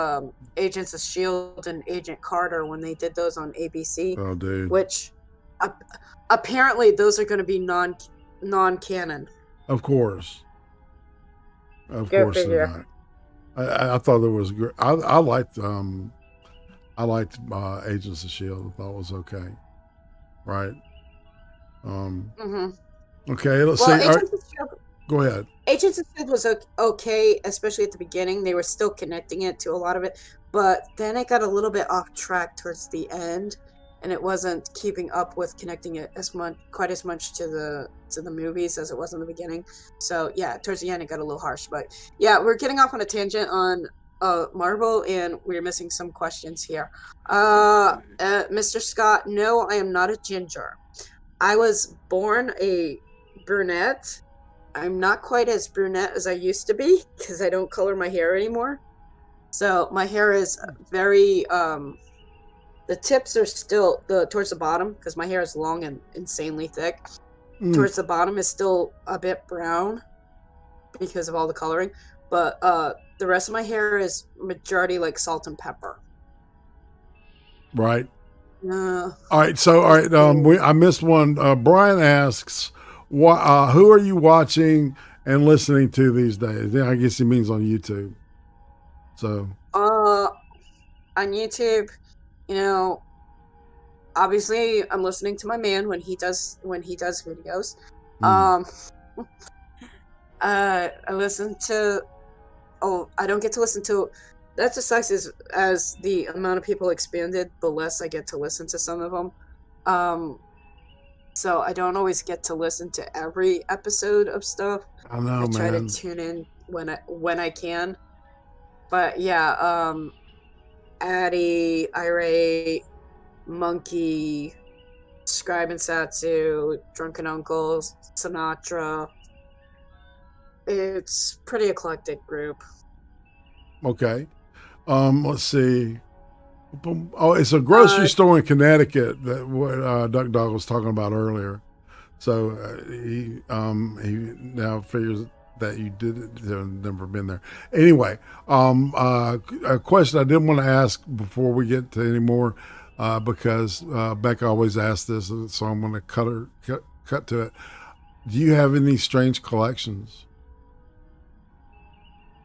Agents of S.H.I.E.L.D. and Agent Carter when they did those on ABC. Oh, dude. Which apparently those are going to be non-canon. Of course. They're not. I thought there was great. I liked Agents of S.H.I.E.L.D. I thought it was okay. Right. Okay. Let's see. Go ahead. Agents of S.H.I.E.L.D. was okay, especially at the beginning. They were still connecting it to a lot of it, but then it got a little bit off track towards the end, and it wasn't keeping up with connecting it quite as much to the movies as it was in the beginning. So yeah, towards the end it got a little harsh. But yeah, we're getting off on a tangent on Marvel, and we're missing some questions here. Mr. Scott, no, I am not a ginger. I was born a brunette. I'm not quite as brunette as I used to be because I don't color my hair anymore. So my hair is very, the tips are still, towards the bottom, because my hair is long and insanely thick. Towards the bottom is still a bit brown because of all the coloring. But the rest of my hair is majority like salt and pepper. Right. All right. So, all right. I missed one. Brian asks, who are you watching and listening to these days? I guess he means on YouTube. So. On YouTube, obviously I'm listening to my man when he does videos. I listen to. Oh, I don't get to listen to. That just sucks. As the amount of people expanded, the less I get to listen to some of them. So I don't always get to listen to every episode of stuff. I know, I try man. to tune in when I can. But yeah, Addy, IRATE, Monkey, Scribe and Satsu, Drunken Uncles, Sinatra. It's pretty eclectic group. Okay. Let's see. Oh, it's a grocery store in Connecticut that what Duck Dog was talking about earlier. So he now figures that you did it. Never been there. Anyway, a question I didn't want to ask before we get to any more, because Becca always asks this, so I'm going to cut to it. Do you have any strange collections,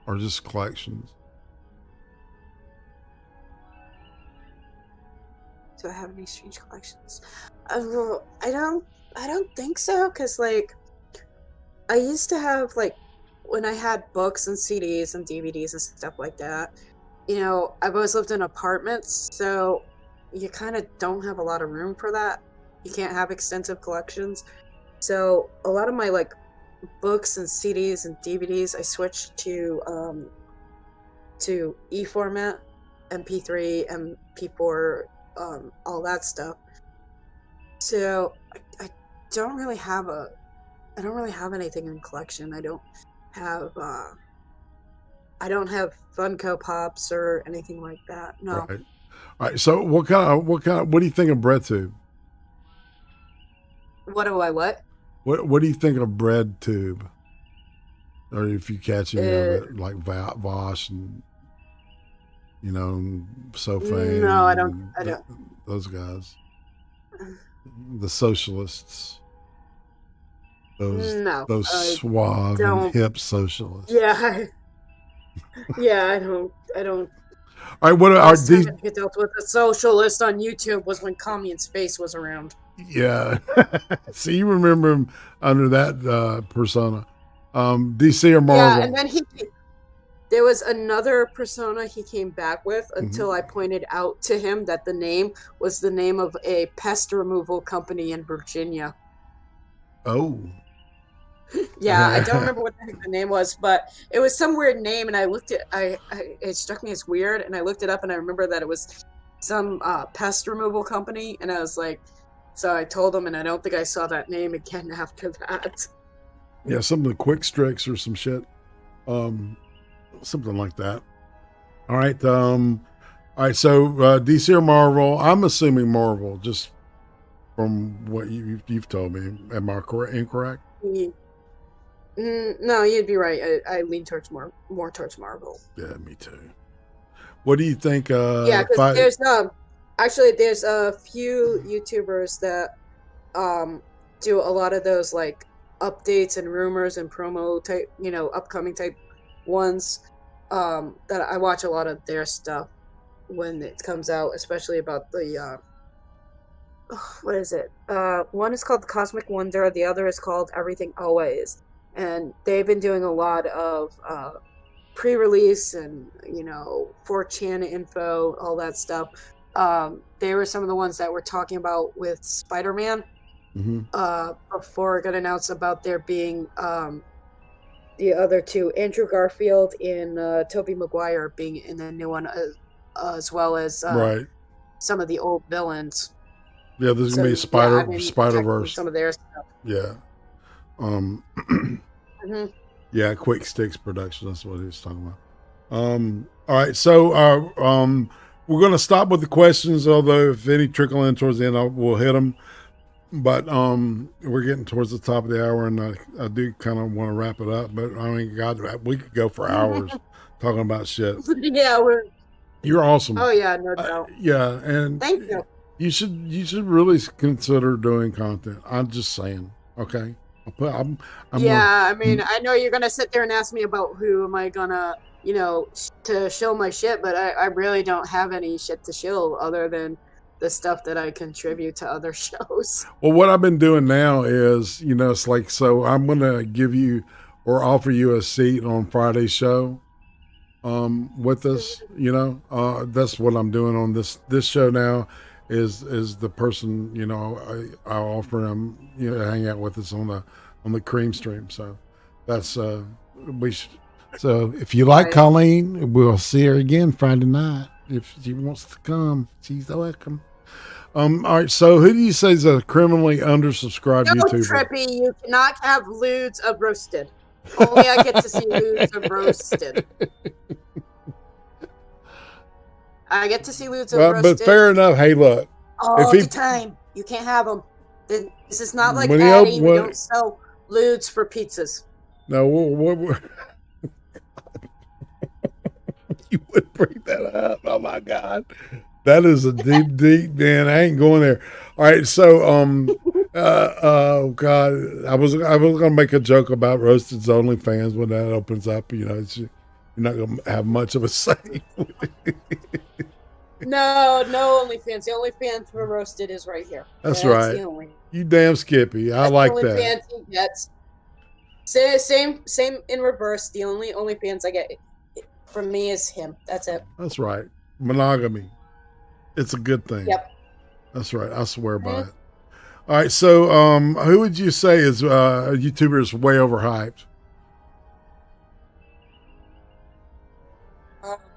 or just collections? Do I have any strange collections? I don't think so, because like I used to have, like, when I had books and CDs and DVDs and stuff like that, you know, I've always lived in apartments, so you kind of don't have a lot of room for that. You can't have extensive collections. So a lot of my, like, books and CDs and DVDs, I switched to E format, MP3, MP4, all that stuff. So I don't really have anything in collection. I don't have Funko Pops or anything like that. No. Right. All right. So what do you think of BreadTube? What do I what? What do you think of BreadTube? Or if you catch any of it, like Vosh and, you know, Sofane. No, I don't. Those guys. The socialists. Those suave and hip socialists. Yeah. I don't. All right, what are these? I dealt with a socialist on YouTube was when Commie in Space was around. Yeah. So you remember him under that persona. DC or Marvel? Yeah, and then there was another persona he came back with until I pointed out to him that the name was the name of a pest removal company in Virginia. Oh. Yeah, I don't remember what the heck the name was, but it was some weird name, and I looked at it struck me as weird, and I looked it up, and I remember that it was some pest removal company, and I was like, so I told him, and I don't think I saw that name again after that. Yeah, some of the Quick Strix or some shit. Something like that. All right. So DC or Marvel? I'm assuming Marvel, just from what you've told me. Am I incorrect? No, you'd be right. I lean towards more towards Marvel. Yeah, me too. What do you think? Yeah, because there's a few YouTubers that do a lot of those like updates and rumors and promo type, you know, upcoming type ones. That I watch a lot of their stuff when it comes out, especially about the what is it? One is called The Cosmic Wonder, the other is called Everything Always. And they've been doing a lot of pre-release and, you know, 4chan info, all that stuff. They were some of the ones that we're talking about with Spider-Man. Before it got announced about there being the other two, Andrew Garfield and Tobey Maguire, being in the new one, as well as some of the old villains. Yeah, there's gonna be Spider-Verse. Some of their stuff. Yeah. Yeah, Quick Sticks Production. That's what he was talking about. All right, so we're gonna stop with the questions. Although if any trickle in towards the end, we'll hit them. But we're getting towards the top of the hour, and I do kind of want to wrap it up. But I mean, God, we could go for hours talking about shit. Yeah, you're awesome. Oh yeah, no doubt. Yeah, and thank you. You should really consider doing content. I'm just saying. Okay. I mean, I know you're gonna sit there and ask me about who am I gonna, you know, to show my shit, but I really don't have any shit to show other than the stuff that I contribute to other shows. Well, what I've been doing now is, you know, it's like, so I'm going to give you or offer you a seat on Friday's show with us, you know, that's what I'm doing on this show now is the person, you know, I offer him, you know, hang out with us on the Creem stream. So that's, so if you like Colleen, we'll see her again Friday night. If she wants to come, she's welcome. All right, so who do you say is a criminally undersubscribed YouTuber? Trippy, you cannot have lewds of roasted. Only I get to see lewds of roasted. I get to see Ludes But roasted fair enough. Hey, look. all if the time. You can't have them. This is not like When he Addie. We what- don't sell Ludes for pizzas. No, what you would bring that up? Oh my God, that is a deep. Man, I ain't going there. All right, so oh God, I was gonna make a joke about Roasted's OnlyFans when that opens up. You know, you're not gonna have much of a say. No OnlyFans. The OnlyFans for Roasted is right here. That's right. The only. You damn Skippy. I like the that. OnlyFans he gets. Same in reverse. The only OnlyFans I get from me is him. That's it. That's right. Monogamy. It's a good thing. Yep. That's right. I swear by it. All right. So, who would you say is a YouTuber is way overhyped?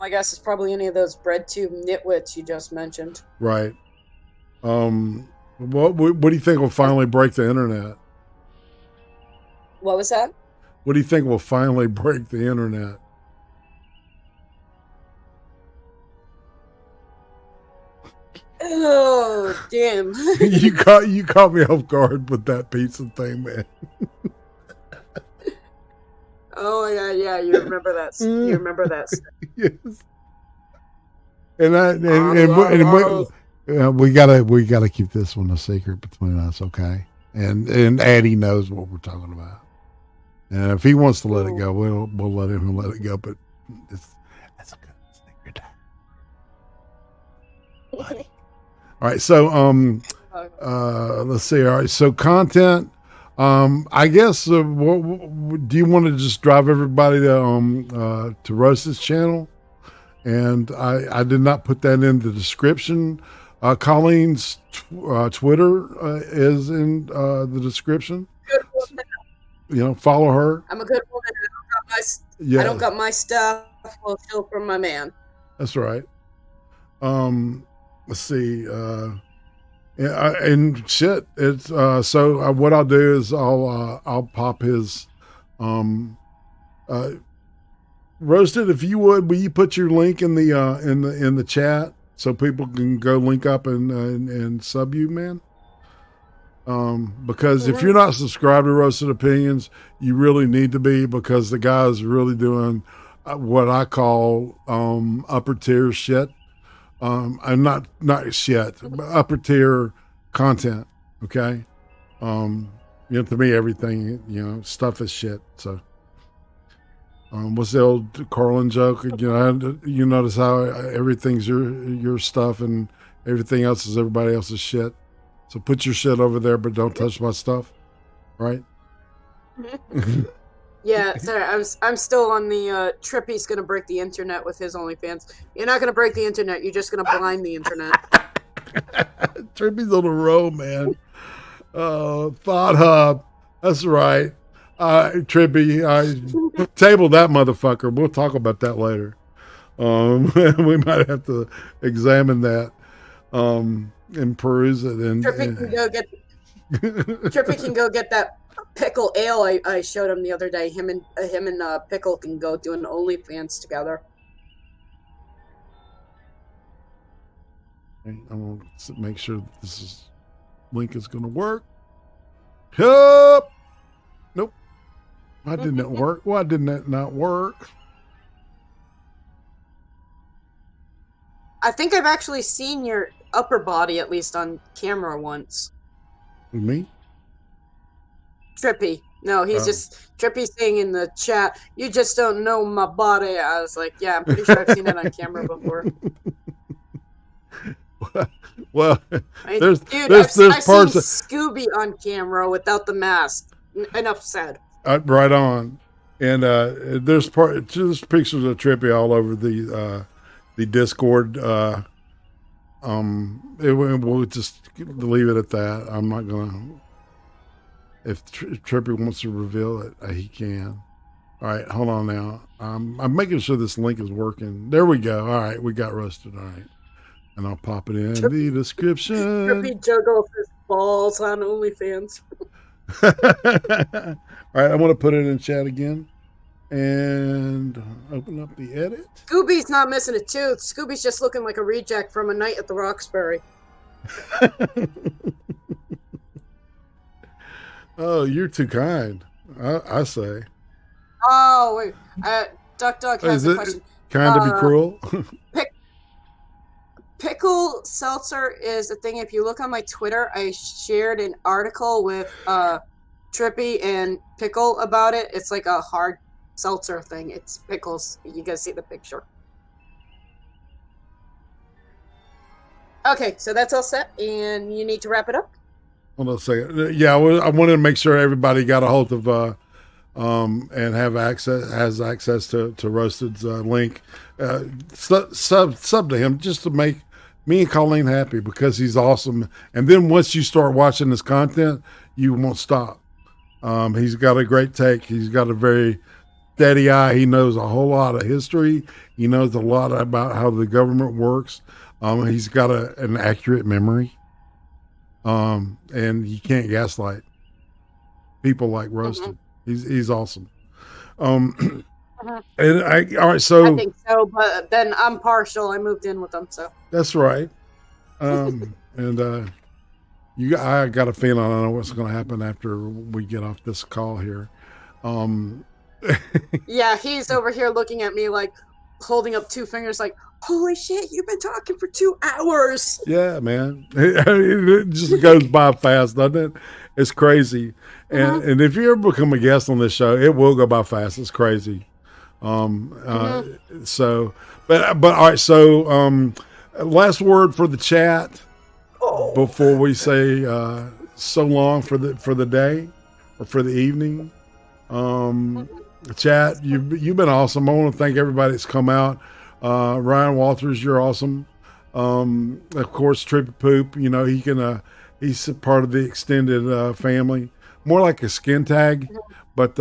I guess it's probably any of those BreadTube nitwits you just mentioned. Right. What do you think will finally break the internet? What was that? What do you think will finally break the internet? Oh, damn. you caught me off guard with that pizza thing, man. Oh yeah, you remember that? You remember that? Yes. We gotta keep this one a secret between us, okay? And Addie knows what we're talking about. And if he wants to let it go, we'll let him let it go. But that's a good secret. All right, so let's see. All right, so content. I guess what do you want to just drive everybody to Rose's channel? And I did not put that in the description. Colleen's Twitter is in the description. You know, follow her. I'm a good woman. I don't got my stuff. I'll show from my man. That's right. Let's see. And shit. It's so what I'll do is I'll pop his Roasted. If you would, will you put your link in the chat so people can go link up and sub you, man? Because if you're not subscribed to Roasted Opinions, you really need to be, because the guy's really doing what I call upper tier shit. I'm not shit, but upper tier content. Okay. To me, everything, stuff is shit. So, what's the old Coleen joke? You notice how everything's your stuff and everything else is everybody else's shit. So put your shit over there, but don't touch my stuff, right? Yeah, sorry, I'm still on the Trippy's gonna break the internet with his OnlyFans. You're not gonna break the internet. You're just gonna blind the internet. Trippy's on a roll, man. Thought Hub. That's right. Trippy, table that motherfucker. We'll talk about that later. We might have to examine that and peruse it. And Trippy can go get that pickle ale I showed him the other day. Him and Pickle can go do an OnlyFans together. I'm gonna make sure that this link is gonna work. Yup. Nope. Why didn't it work? Why didn't that not work? I think I've actually seen your upper body, at least on camera once. With me? Trippy. No, he's just Trippy saying in the chat, "You just don't know my body." I was like, "Yeah, I'm pretty sure I've seen it on camera before." Well, there's I've parts seen Scooby on camera without the mask. Enough said. Right on, and there's pictures of Trippy all over the Discord. We'll just leave it at that. I'm not gonna. If Trippy wants to reveal it, he can. All right, hold on now. I'm making sure this link is working. There we go. All right, we got Roasted. All right. And I'll pop it in the description. Trippy juggles his balls on OnlyFans. All right, I want to put it in chat again. And open up the edit. Scooby's not missing a tooth. Scooby's just looking like a reject from A Night at the Roxbury. Oh, you're too kind. I say. Oh, wait. Duck has Is a it question. kind to be cruel? Pickle seltzer is a thing. If you look on my Twitter, I shared an article with Trippy and Pickle about it. It's like a hard seltzer thing. It's pickles. You guys see the picture. Okay, so that's all set, and you need to wrap it up. Hold on a second. Yeah, I wanted to make sure everybody got a hold of and has access to Roasted's link. Sub to him just to make me and Colleen happy because he's awesome. And then once you start watching his content, you won't stop. He's got a great take. He's got a very steady eye. He knows a whole lot of history. He knows a lot about how the government works. He's got an accurate memory. And you can't gaslight people like Roasted. He's awesome. And all right, so I think so, but then I'm partial. I moved in with them, so that's right. And I got a feeling I know what's going to happen after we get off this call here. Yeah, he's over here looking at me like holding up two fingers, like, "Holy shit, you've been talking for 2 hours." Yeah, man, it just goes by fast, doesn't it? It's crazy. And if you ever become a guest on this show, it will go by fast. It's crazy. So, but all right. So, last word for the chat before we say so long for the day or for the evening. Chat, you've been awesome. I want to thank everybody that's come out. Ryan Walters, you're awesome. Of course, Trippy Poop. You know he's a part of the extended family. More like a skin tag, but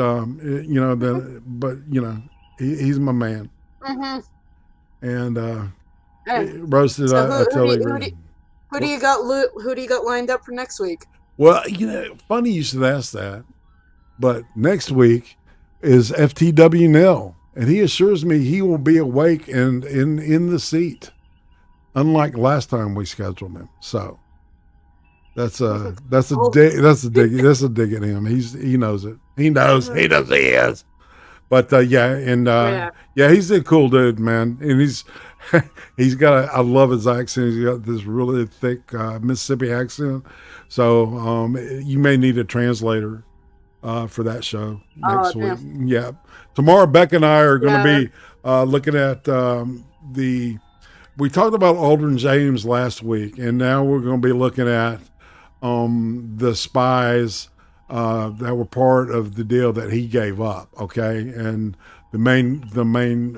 he's my man. And Roasted. So who do you got lined up for next week? Well, funny you should ask that. But next week is FTW Nil, and he assures me he will be awake and in the seat, unlike last time we scheduled him. So. That's a dig at him. He knows it. He knows he is. But he's a cool dude, man. And he's got I love his accent. He's got this really thick Mississippi accent. So you may need a translator for that show next week. Yeah. Tomorrow Beck and I are going to be looking at we talked about Aldrin James last week, and now we're going to be looking at the spies that were part of the deal that he gave up. Okay. And the main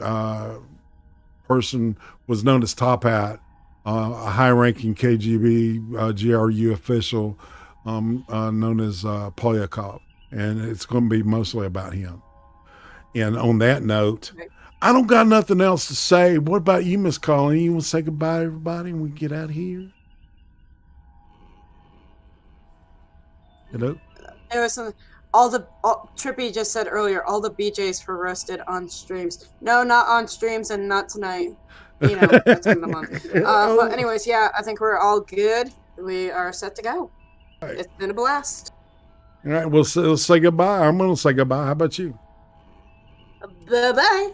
person was known as Top Hat, a high-ranking KGB GRU official known as Polyakov. And it's going to be mostly about him. And on that note, I don't got nothing else to say. What about you, Miss Colleen? You want to say goodbye to everybody and we get out of here? Hello? There was something. Trippy just said earlier, all the BJs for Roasted on streams. No, not on streams and not tonight. That's in the month. But anyways, yeah, I think we're all good. We are set to go. Right. It's been a blast. All right, we'll say goodbye. I'm going to say goodbye. How about you? Bye-bye.